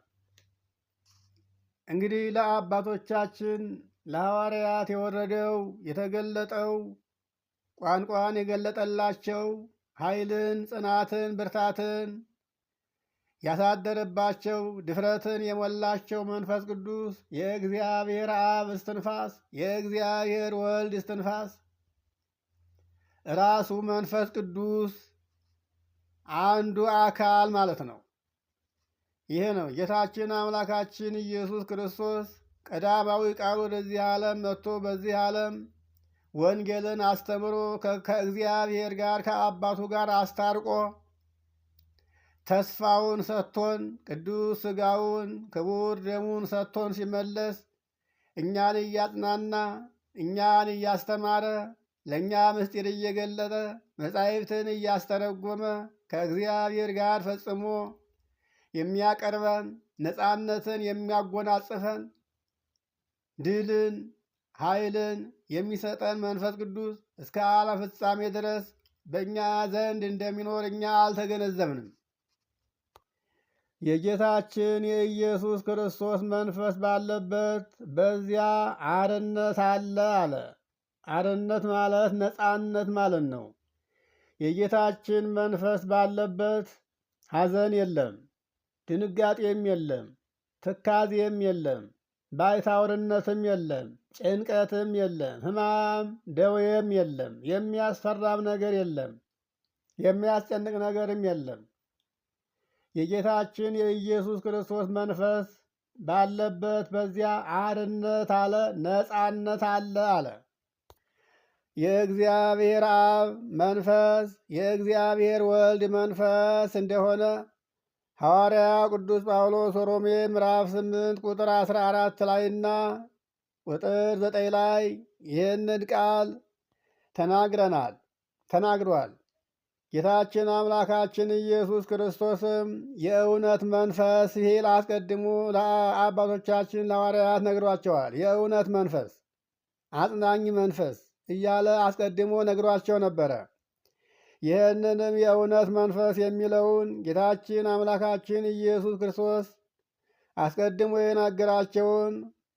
እንግዲህ ለአባቶቻችን ለሐዋርያት የወረደው የተገለጠው ቋንቋን የገለጠላቸው ኃይልን፣ ጽናትን፣ ብርታትን ያሳደረባቸው ድፍረትን የሞላቸው መንፈስ ቅዱስ የእግዚአብሔር አብ እስትንፋስ የእግዚአብሔር ወልድ እስትንፋስ ራሱ መንፈስ ቅዱስ አንዱ አካል ማለት ነው። ይህ ነው ጌታችን አምላካችን ኢየሱስ ክርስቶስ ቀዳማዊ ቃል ወደዚህ ዓለም መጥቶ በዚህ ዓለም ወንጌልን አስተምሮ ከእግዚአብሔር ጋር ከአባቱ ጋር አስታርቆ ተስፋውን ሰጥቶን ቅዱስ ሥጋውን ክቡር ደሙን ሰጥቶን ሲመለስ እኛን እያጽናና እኛን እያስተማረ ለእኛ ምስጢር እየገለጠ መጻሕፍትን እያስተረጎመ ከእግዚአብሔር ጋር ፈጽሞ የሚያቀርበን ነፃነትን የሚያጎናጽፈን ድልን ኃይልን የሚሰጠን መንፈስ ቅዱስ እስከ ዓለም ፍጻሜ ድረስ በእኛ ዘንድ እንደሚኖር እኛ አልተገነዘብንም። የጌታችን የኢየሱስ ክርስቶስ መንፈስ ባለበት በዚያ አርነት አለ አለ። አርነት ማለት ነፃነት ማለት ነው። የጌታችን መንፈስ ባለበት ሐዘን የለም፣ ድንጋጤም የለም፣ ትካዜም የለም፣ ባይታውርነትም የለም፣ ጭንቀትም የለም፣ ሕማም ደዌም የለም፣ የሚያስፈራም ነገር የለም፣ የሚያስጨንቅ ነገርም የለም። የጌታችን የኢየሱስ ክርስቶስ መንፈስ ባለበት በዚያ አርነት አለ፣ ነፃነት አለ አለ። የእግዚአብሔር አብ መንፈስ የእግዚአብሔር ወልድ መንፈስ እንደሆነ ሐዋርያ ቅዱስ ጳውሎስ ሮሜ ምዕራፍ 8 ቁጥር 14 ላይና ቁጥር 9 ላይ ይህንን ቃል ተናግሯል። ጌታችን አምላካችን ኢየሱስ ክርስቶስም የእውነት መንፈስ ሲል አስቀድሞ ለአባቶቻችን ለሐዋርያት ነግሯቸዋል። የእውነት መንፈስ፣ አጽናኝ መንፈስ እያለ አስቀድሞ ነግሯቸው ነበረ። ይህንንም የእውነት መንፈስ የሚለውን ጌታችን አምላካችን ኢየሱስ ክርስቶስ አስቀድሞ የናገራቸውን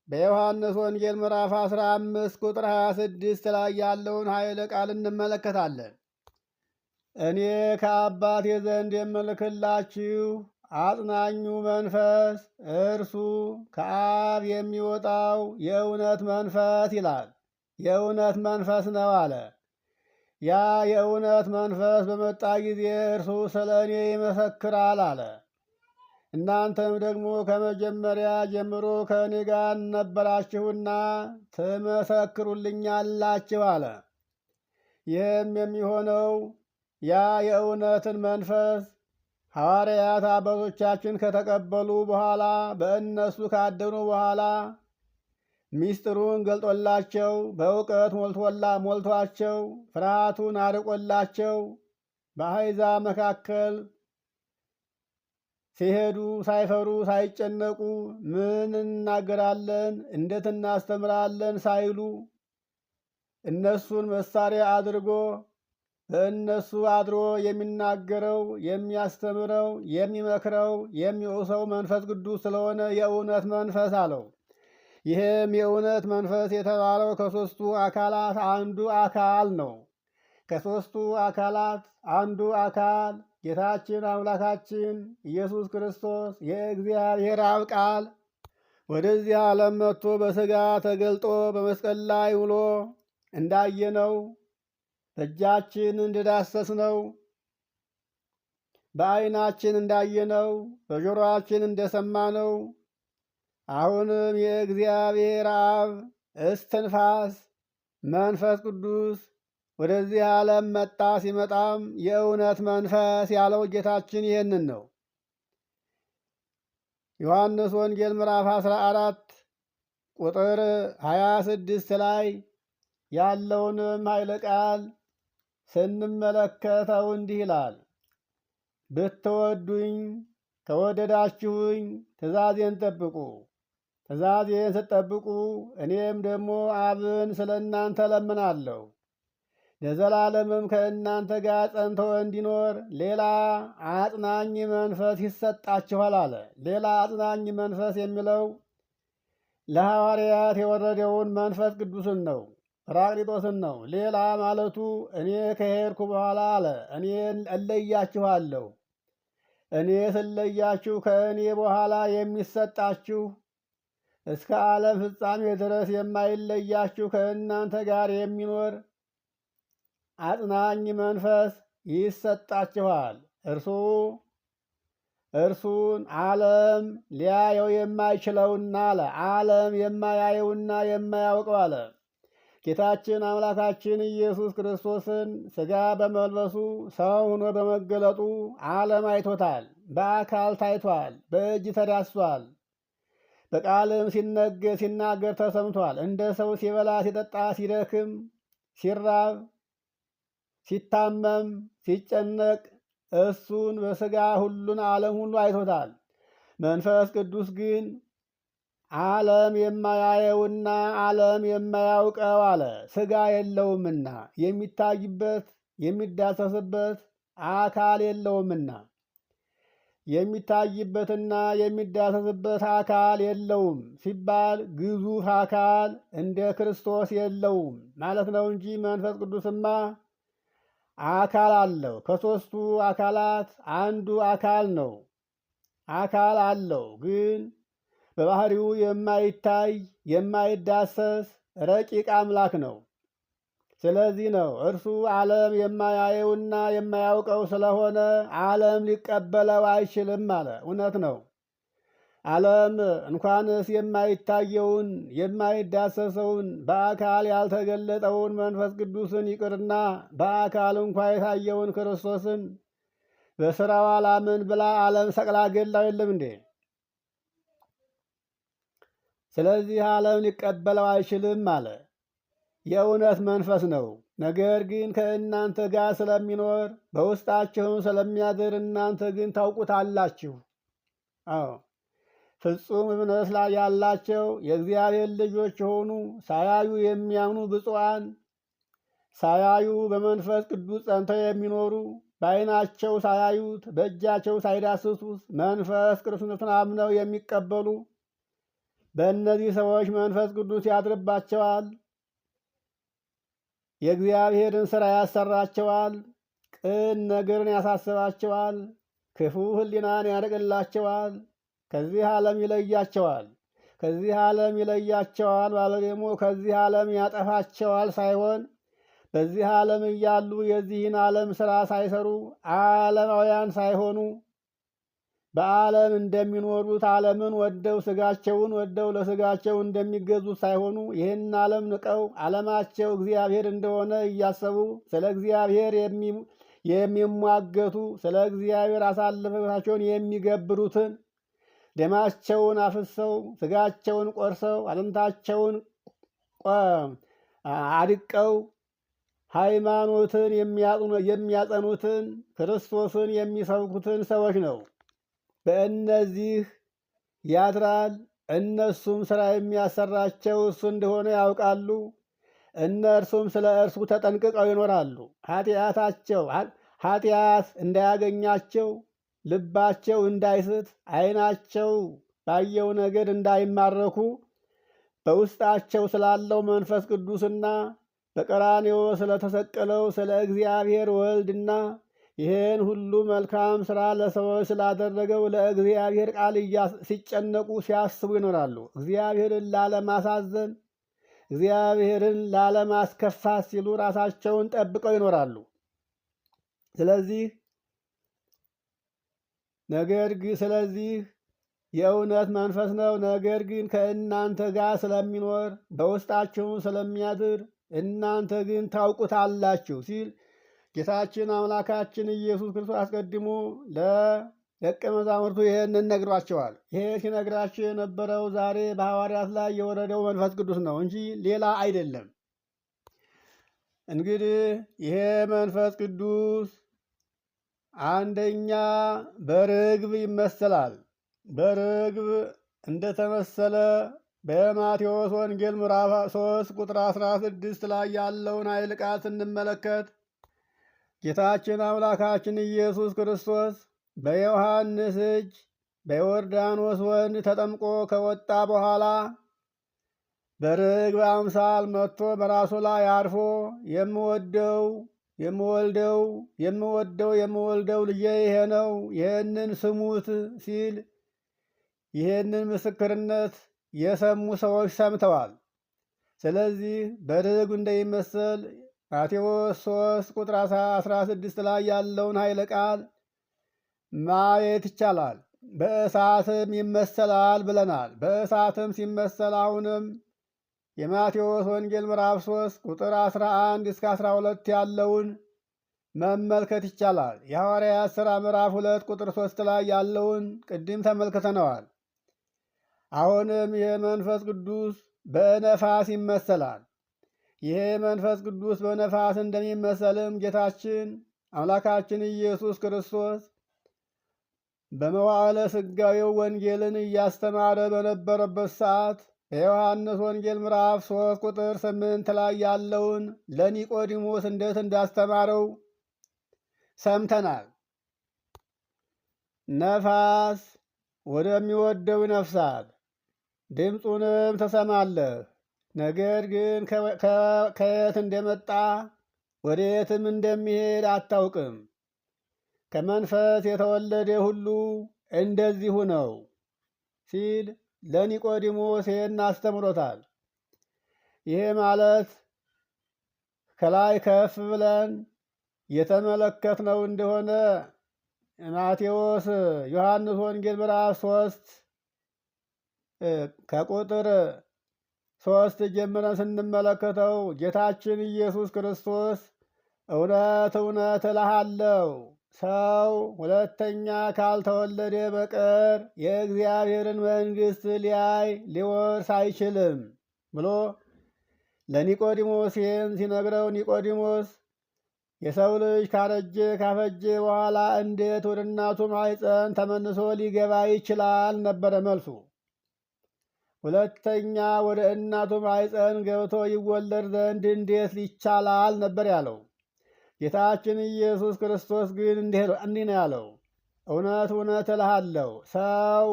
በዮሐንስ ወንጌል ምዕራፍ 15 ቁጥር 26 ላይ ያለውን ኃይለ ቃል እንመለከታለን። እኔ ከአባቴ ዘንድ የምልክላችሁ አጽናኙ መንፈስ እርሱ ከአብ የሚወጣው የእውነት መንፈስ ይላል። የእውነት መንፈስ ነው አለ። ያ የእውነት መንፈስ በመጣ ጊዜ እርሱ ስለ እኔ ይመሰክራል አለ። እናንተም ደግሞ ከመጀመሪያ ጀምሮ ከእኔ ጋር ነበራችሁና ትመሰክሩልኛላችሁ አለ። ይህም የሚሆነው ያ የእውነትን መንፈስ ሐዋርያት አባቶቻችን ከተቀበሉ በኋላ በእነሱ ካደኑ በኋላ ምስጢሩን ገልጦላቸው በእውቀት ሞልቷቸው ፍርሃቱን አርቆላቸው በአሕዛብ መካከል ሲሄዱ ሳይፈሩ ሳይጨነቁ ምን እናገራለን እንዴት እናስተምራለን ሳይሉ እነሱን መሳሪያ አድርጎ በእነሱ አድሮ የሚናገረው የሚያስተምረው የሚመክረው የሚወቅሰው መንፈስ ቅዱስ ስለሆነ የእውነት መንፈስ አለው። ይህም የእውነት መንፈስ የተባለው ከሦስቱ አካላት አንዱ አካል ነው። ከሦስቱ አካላት አንዱ አካል ጌታችን አምላካችን ኢየሱስ ክርስቶስ የእግዚአብሔር አብ ቃል ወደዚህ ዓለም መጥቶ በሥጋ ተገልጦ በመስቀል ላይ ውሎ እንዳየነው በእጃችን እንደዳሰስነው በዓይናችን እንዳየነው በጆሮአችን እንደሰማነው አሁንም የእግዚአብሔር አብ እስትንፋስ መንፈስ ቅዱስ ወደዚህ ዓለም መጣ። ሲመጣም የእውነት መንፈስ ያለው ጌታችን ይህንን ነው። ዮሐንስ ወንጌል ምዕራፍ 14 ቁጥር 26 ላይ ያለውንም ኃይለ ቃል ስንመለከተው እንዲህ ይላል። ብትወዱኝ ከወደዳችሁኝ ትእዛዜን ጠብቁ። ትእዛዜን ስትጠብቁ እኔም ደግሞ አብን ስለ እናንተ እለምናለሁ፣ ለዘላለምም ከእናንተ ጋር ጸንቶ እንዲኖር ሌላ አጽናኝ መንፈስ ይሰጣችኋል አለ። ሌላ አጽናኝ መንፈስ የሚለው ለሐዋርያት የወረደውን መንፈስ ቅዱስን ነው፣ ጰራቅሊጦስን ነው። ሌላ ማለቱ እኔ ከሄድኩ በኋላ አለ እኔ እለያችኋለሁ። እኔ ስለያችሁ ከእኔ በኋላ የሚሰጣችሁ እስከ ዓለም ፍጻሜ ድረስ የማይለያችሁ ከእናንተ ጋር የሚኖር አጽናኝ መንፈስ ይሰጣችኋል። እርሱን ዓለም ሊያየው የማይችለውና አለ ዓለም የማያየውና የማያውቀው አለ ጌታችን አምላካችን ኢየሱስ ክርስቶስን ሥጋ በመልበሱ ሰው ሆኖ በመገለጡ ዓለም አይቶታል። በአካል ታይቷል። በእጅ ተዳስሷል። በቃልም ሲናገር ተሰምቷል። እንደ ሰው ሲበላ፣ ሲጠጣ፣ ሲደክም፣ ሲራብ፣ ሲታመም፣ ሲጨነቅ እሱን በሥጋ ሁሉን ዓለም ሁሉ አይቶታል። መንፈስ ቅዱስ ግን ዓለም የማያየውና ዓለም የማያውቀው አለ ሥጋ የለውምና የሚታይበት የሚዳሰስበት አካል የለውምና የሚታይበትና የሚዳሰስበት አካል የለውም ሲባል ግዙፍ አካል እንደ ክርስቶስ የለውም ማለት ነው እንጂ መንፈስ ቅዱስማ አካል አለው። ከሦስቱ አካላት አንዱ አካል ነው። አካል አለው ግን በባህሪው የማይታይ የማይዳሰስ ረቂቅ አምላክ ነው። ስለዚህ ነው እርሱ ዓለም የማያየውና የማያውቀው ስለሆነ ዓለም ሊቀበለው አይችልም አለ። እውነት ነው። ዓለም እንኳንስ የማይታየውን የማይዳሰሰውን በአካል ያልተገለጠውን መንፈስ ቅዱስን ይቅርና በአካል እንኳ የታየውን ክርስቶስን በሥራው አላምን ብላ ዓለም ሰቅላ ገላው የለም እንዴ? ስለዚህ ዓለም ሊቀበለው አይችልም አለ። የእውነት መንፈስ ነው። ነገር ግን ከእናንተ ጋር ስለሚኖር በውስጣችሁም ስለሚያድር እናንተ ግን ታውቁታላችሁ። አዎ ፍጹም እምነት ላይ ያላቸው የእግዚአብሔር ልጆች የሆኑ ሳያዩ የሚያምኑ ብፁዓን፣ ሳያዩ በመንፈስ ቅዱስ ጸንተው የሚኖሩ በዓይናቸው ሳያዩት በእጃቸው ሳይዳስሱት መንፈስ ቅዱስን አምነው የሚቀበሉ በእነዚህ ሰዎች መንፈስ ቅዱስ ያድርባቸዋል። የእግዚአብሔርን ሥራ ያሰራቸዋል። ቅን ነገርን ያሳስባቸዋል። ክፉ ሕሊናን ያርቅላቸዋል። ከዚህ ዓለም ይለያቸዋል። ከዚህ ዓለም ይለያቸዋል ማለት ደግሞ ከዚህ ዓለም ያጠፋቸዋል ሳይሆን በዚህ ዓለም እያሉ የዚህን ዓለም ሥራ ሳይሰሩ ዓለማውያን ሳይሆኑ በዓለም እንደሚኖሩት ዓለምን ወደው ሥጋቸውን ወደው ለሥጋቸው እንደሚገዙት ሳይሆኑ ይህን ዓለም ንቀው ዓለማቸው እግዚአብሔር እንደሆነ እያሰቡ ስለ እግዚአብሔር የሚሟገቱ ስለ እግዚአብሔር አሳልፈታቸውን የሚገብሩትን ደማቸውን አፍሰው ሥጋቸውን ቆርሰው አጥንታቸውን አድቀው ሃይማኖትን የሚያጸኑትን ክርስቶስን የሚሰብኩትን ሰዎች ነው። በእነዚህ ያድራል። እነሱም ሥራ የሚያሰራቸው እሱ እንደሆነ ያውቃሉ። እነርሱም ስለ እርሱ ተጠንቅቀው ይኖራሉ። ኃጢአት እንዳያገኛቸው፣ ልባቸው እንዳይስት፣ ዓይናቸው ባየው ነገር እንዳይማረኩ በውስጣቸው ስላለው መንፈስ ቅዱስና በቀራንዮ ስለተሰቀለው ስለ እግዚአብሔር ወልድና ይህን ሁሉ መልካም ሥራ ለሰዎች ስላደረገው ለእግዚአብሔር ቃል ሲጨነቁ ሲያስቡ ይኖራሉ። እግዚአብሔርን ላለማሳዘን እግዚአብሔርን ላለማስከፋት ሲሉ ራሳቸውን ጠብቀው ይኖራሉ። ስለዚህ የእውነት መንፈስ ነው። ነገር ግን ከእናንተ ጋር ስለሚኖር በውስጣችሁም ስለሚያድር እናንተ ግን ታውቁታላችሁ ሲል ጌታችን አምላካችን ኢየሱስ ክርስቶስ አስቀድሞ ለደቀ መዛሙርቱ ይህንን ነግሯቸዋል። ይሄ ሲነግራቸው የነበረው ዛሬ በሐዋርያት ላይ የወረደው መንፈስ ቅዱስ ነው እንጂ ሌላ አይደለም። እንግዲህ ይሄ መንፈስ ቅዱስ አንደኛ በርግብ ይመሰላል። በርግብ እንደተመሰለ በማቴዎስ ወንጌል ምዕራፍ 3 ቁጥር 16 ላይ ያለውን ኃይለ ቃል ስንመለከት ጌታችን አምላካችን ኢየሱስ ክርስቶስ በዮሐንስ እጅ በዮርዳኖስ ወንዝ ተጠምቆ ከወጣ በኋላ በርግብ አምሳል መጥቶ በራሱ ላይ አርፎ የምወደው ልጄ ይሄ ነው፣ ይህንን ስሙት ሲል ይህንን ምስክርነት የሰሙ ሰዎች ሰምተዋል። ስለዚህ በርግብ እንደሚመሰል ማቴዎስ 3 ቁጥር 16 ላይ ያለውን ኃይለ ቃል ማየት ይቻላል። በእሳትም ይመሰላል ብለናል። በእሳትም ሲመሰል አሁንም የማቴዎስ ወንጌል ምዕራፍ 3 ቁጥር 11 እስከ 12 ያለውን መመልከት ይቻላል። የሐዋርያት ሥራ ምዕራፍ 2 ቁጥር 3 ላይ ያለውን ቅድም ተመልክተነዋል። አሁንም ይህ መንፈስ ቅዱስ በነፋስ ይመሰላል። ይሄ መንፈስ ቅዱስ በነፋስ እንደሚመሰልም ጌታችን አምላካችን ኢየሱስ ክርስቶስ በመዋዕለ ሥጋዌው ወንጌልን እያስተማረ በነበረበት ሰዓት በዮሐንስ ወንጌል ምዕራፍ 3 ቁጥር 8 ላይ ያለውን ለኒቆዲሞስ እንዴት እንዳስተማረው ሰምተናል። ነፋስ ወደሚወደው ነፍሳት ድምፁንም ትሰማለህ፣ ነገር ግን ከየት እንደመጣ ወደ የትም እንደሚሄድ አታውቅም። ከመንፈስ የተወለደ ሁሉ እንደዚሁ ነው ሲል ለኒቆዲሞስ ይህን አስተምሮታል። ይሄ ማለት ከላይ ከፍ ብለን የተመለከትነው እንደሆነ ዮሐንስ ወንጌል ምዕራፍ 3 ከቁጥር 3 ጀምረን ስንመለከተው ጌታችን ኢየሱስ ክርስቶስ እውነት እውነት እልሃለሁ ሰው ሁለተኛ ካልተወለደ በቀር የእግዚአብሔርን መንግሥት ሊወርስ አይችልም ብሎ ለኒቆዲሞስ ይህን ሲነግረው ኒቆዲሞስ የሰው ልጅ ካፈጀ በኋላ እንዴት ወደ እናቱ ማኅፀን ተመልሶ ሊገባ ይችላል ነበረ መልሱ። ሁለተኛ ወደ እናቱ ማኅፀን ገብቶ ይወለድ ዘንድ እንዴት ይቻላል ነበር ያለው። ጌታችን ኢየሱስ ክርስቶስ ግን እንዲህ ነው ያለው፣ እውነት እውነት እልሃለሁ ሰው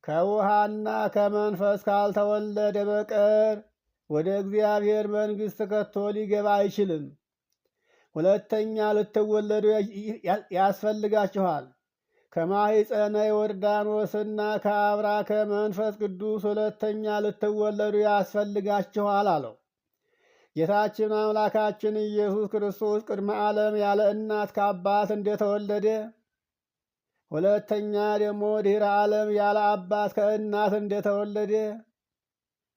ከውሃና ከመንፈስ ካልተወለደ በቀር ወደ እግዚአብሔር መንግሥት ከቶ ሊገባ አይችልም። ሁለተኛ ልትወለዱ ያስፈልጋችኋል። ከማኅፀነ ዮርዳኖስና ከአብራከ መንፈስ ቅዱስ ሁለተኛ ልትወለዱ ያስፈልጋችኋል አለው። ጌታችን አምላካችን ኢየሱስ ክርስቶስ ቅድመ ዓለም ያለ እናት ከአባት እንደተወለደ፣ ሁለተኛ ደግሞ ድኅረ ዓለም ያለ አባት ከእናት እንደተወለደ፣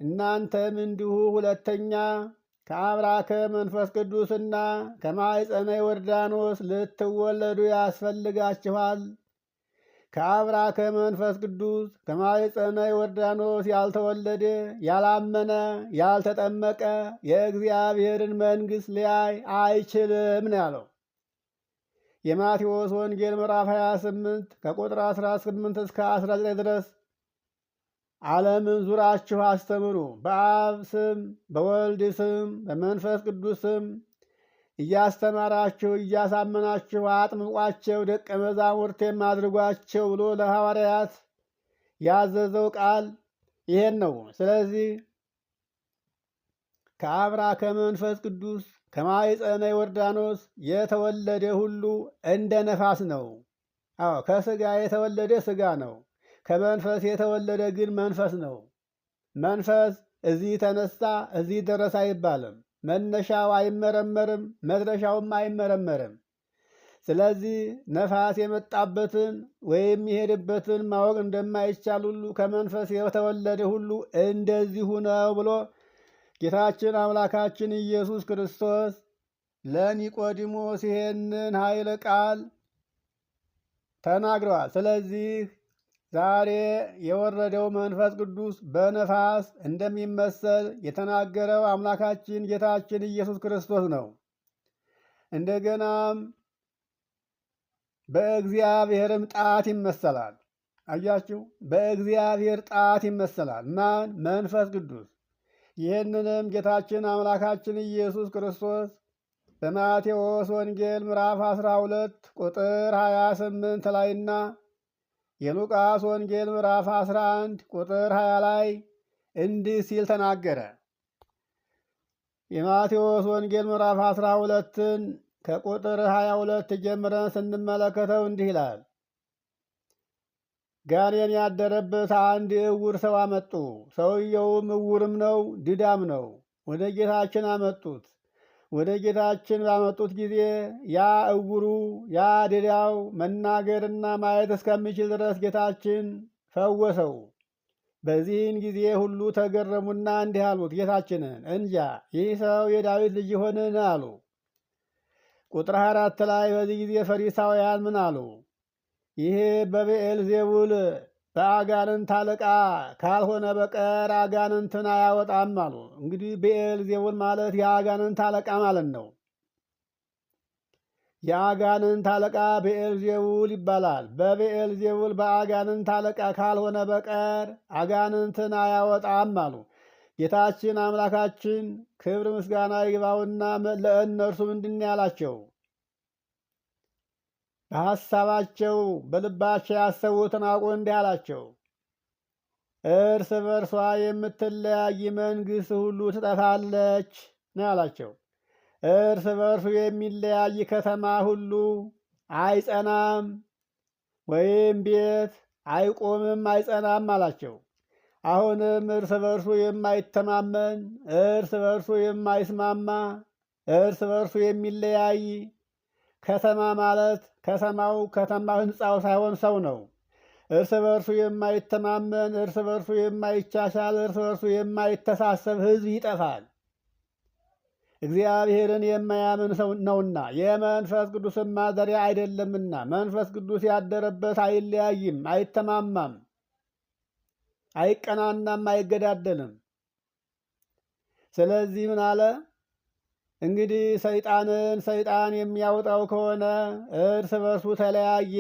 እናንተም እንዲሁ ሁለተኛ ከአብራከ መንፈስ ቅዱስና ከማኅፀነ ዮርዳኖስ ልትወለዱ ያስፈልጋችኋል። ከአብራከ መንፈስ ቅዱስ ከማኅፀነ ዮርዳኖስ ያልተወለደ ያላመነ ያልተጠመቀ የእግዚአብሔርን መንግሥት ሊያይ አይችልም ነው ያለው። የማቴዎስ ወንጌል ምዕራፍ 28 ከቁጥር 18 እስከ 19 ድረስ ዓለምን ዙራችሁ አስተምሩ፣ በአብ ስም በወልድ ስም በመንፈስ ቅዱስ ስም እያስተማራችሁ እያሳመናችሁ አጥምቋቸው፣ ደቀ መዛሙርቴም አድርጓቸው ብሎ ለሐዋርያት ያዘዘው ቃል ይሄን ነው። ስለዚህ ከአብራከ መንፈስ ቅዱስ ከማኅፀነ ዮርዳኖስ የተወለደ ሁሉ እንደ ነፋስ ነው። አዎ ከሥጋ የተወለደ ሥጋ ነው። ከመንፈስ የተወለደ ግን መንፈስ ነው። መንፈስ እዚህ ተነሳ እዚህ ደረሰ አይባልም። መነሻው አይመረመርም፣ መድረሻውም አይመረመርም። ስለዚህ ነፋስ የመጣበትን ወይም የሄደበትን ማወቅ እንደማይቻል ሁሉ ከመንፈስ የተወለደ ሁሉ እንደዚሁ ነው ብሎ ጌታችን አምላካችን ኢየሱስ ክርስቶስ ለኒቆዲሞስ ይሄንን ኃይለ ቃል ተናግረዋል። ስለዚህ ዛሬ የወረደው መንፈስ ቅዱስ በነፋስ እንደሚመሰል የተናገረው አምላካችን ጌታችን ኢየሱስ ክርስቶስ ነው። እንደገናም በእግዚአብሔርም ጣት ይመሰላል። አያችሁ፣ በእግዚአብሔር ጣት ይመሰላል። ማን? መንፈስ ቅዱስ። ይህንንም ጌታችን አምላካችን ኢየሱስ ክርስቶስ በማቴዎስ ወንጌል ምዕራፍ 12 ቁጥር 28 ላይና የሉቃስ ወንጌል ምዕራፍ 11 ቁጥር 20 ላይ እንዲህ ሲል ተናገረ። የማቴዎስ ወንጌል ምዕራፍ 12ን ከቁጥር 22 ጀምረን ስንመለከተው እንዲህ ይላል። ጋኔን ያደረበት አንድ እውር ሰው አመጡ። ሰውየውም እውርም ነው ድዳም ነው። ወደ ጌታችን አመጡት። ወደ ጌታችን ባመጡት ጊዜ ያ እውሩ ያ ድዳው መናገርና ማየት እስከሚችል ድረስ ጌታችን ፈወሰው። በዚህን ጊዜ ሁሉ ተገረሙና እንዲህ አሉት ጌታችንን፣ እንጃ ይህ ሰው የዳዊት ልጅ ይሆንን አሉ። ቁጥር 24 ላይ በዚህ ጊዜ ፈሪሳውያን ምን አሉ? ይሄ በብዔልዜቡል በአጋንንት አለቃ ካልሆነ በቀር አጋንንትን አያወጣም አሉ። እንግዲህ ብዔልዜቡል ማለት የአጋንንት አለቃ ማለት ነው። የአጋንንት አለቃ ብዔልዜቡል ይባላል። በብዔልዜቡል በአጋንንት አለቃ ካልሆነ በቀር አጋንንትን አያወጣም አሉ። ጌታችን አምላካችን ክብር ምስጋና ይግባውና ለእነርሱ ምንድን ያላቸው? በሐሳባቸው በልባቸው ያሰቡትን አውቆ እንዲህ አላቸው፣ እርስ በርሷ የምትለያይ መንግሥት ሁሉ ትጠፋለች ነው ያላቸው። እርስ በርሱ የሚለያይ ከተማ ሁሉ አይጸናም፣ ወይም ቤት አይቆምም፣ አይጸናም አላቸው። አሁንም እርስ በርሱ የማይተማመን፣ እርስ በርሱ የማይስማማ፣ እርስ በርሱ የሚለያይ ከተማ ማለት ከተማ ሕንፃው ሳይሆን ሰው ነው። እርስ በርሱ የማይተማመን፣ እርስ በርሱ የማይቻቻል፣ እርስ በርሱ የማይተሳሰብ ሕዝብ ይጠፋል። እግዚአብሔርን የማያምን ሰው ነውና የመንፈስ ቅዱስን ማደሪያ አይደለምና። መንፈስ ቅዱስ ያደረበት አይለያይም፣ አይተማማም፣ አይቀናናም፣ አይገዳደልም። ስለዚህ ምን አለ? እንግዲህ ሰይጣን የሚያወጣው ከሆነ እርስ በርሱ ተለያየ።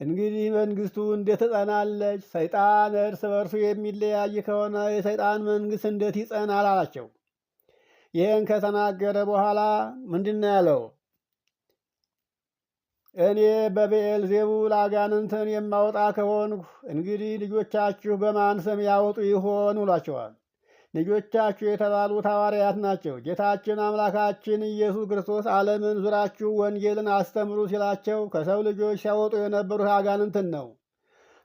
እንግዲህ መንግስቱ እንዴት ትጸናለች? ሰይጣን እርስ በርሱ የሚለያይ ከሆነ የሰይጣን መንግስት እንዴት ይጸናል አላቸው። ይህን ከተናገረ በኋላ ምንድን ነው ያለው? እኔ በብዔል ዜቡል አጋንንትን የማወጣ ከሆንሁ እንግዲህ ልጆቻችሁ በማን ስም ያወጡ ይሆን ብሏቸዋል። ልጆቻችሁ የተባሉት ሐዋርያት ናቸው። ጌታችን አምላካችን ኢየሱስ ክርስቶስ ዓለምን ዙራችሁ ወንጌልን አስተምሩ ሲላቸው ከሰው ልጆች ሲያወጡ የነበሩት አጋንንትን ነው።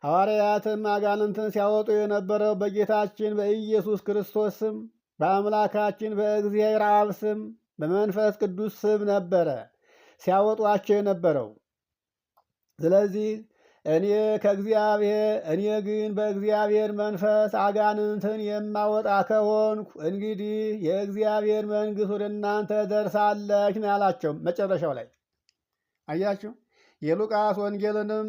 ሐዋርያትም አጋንንትን ሲያወጡ የነበረው በጌታችን በኢየሱስ ክርስቶስ ስም፣ በአምላካችን በእግዚአብሔር አብ ስም፣ በመንፈስ ቅዱስ ስም ነበረ ሲያወጧቸው የነበረው። ስለዚህ እኔ ግን በእግዚአብሔር መንፈስ አጋንንትን የማወጣ ከሆንኩ እንግዲህ የእግዚአብሔር መንግሥት ወደ እናንተ ደርሳለች ነው ያላቸው። መጨረሻው ላይ አያችሁ። የሉቃስ ወንጌልንም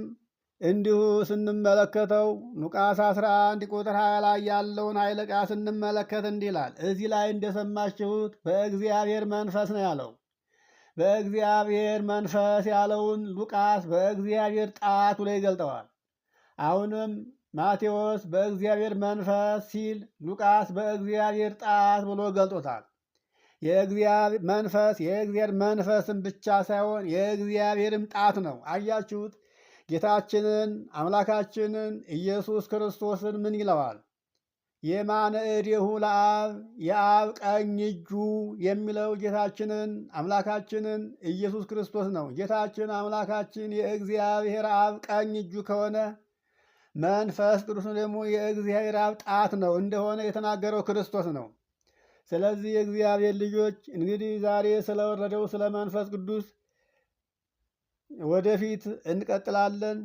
እንዲሁ ስንመለከተው ሉቃስ 11 ቁጥር 20 ላይ ያለውን ኃይለ ቃል ስንመለከት እንዲህ ይላል። እዚህ ላይ እንደሰማችሁት በእግዚአብሔር መንፈስ ነው ያለው። በእግዚአብሔር መንፈስ ያለውን ሉቃስ በእግዚአብሔር ጣት ብሎ ይገልጠዋል። አሁንም ማቴዎስ በእግዚአብሔር መንፈስ ሲል ሉቃስ በእግዚአብሔር ጣት ብሎ ገልጦታል። የእግዚአብሔር መንፈስም ብቻ ሳይሆን የእግዚአብሔርም ጣት ነው። አያችሁት? ጌታችንን አምላካችንን ኢየሱስ ክርስቶስን ምን ይለዋል? የማነ እዴሁ ለአብ የአብ ቀኝ እጁ የሚለው ጌታችንን አምላካችንን ኢየሱስ ክርስቶስ ነው። ጌታችን አምላካችን የእግዚአብሔር አብ ቀኝ እጁ ከሆነ መንፈስ ቅዱስ ደግሞ የእግዚአብሔር አብ ጣት ነው እንደሆነ የተናገረው ክርስቶስ ነው። ስለዚህ የእግዚአብሔር ልጆች እንግዲህ ዛሬ ስለወረደው ስለ መንፈስ ቅዱስ ወደፊት እንቀጥላለን።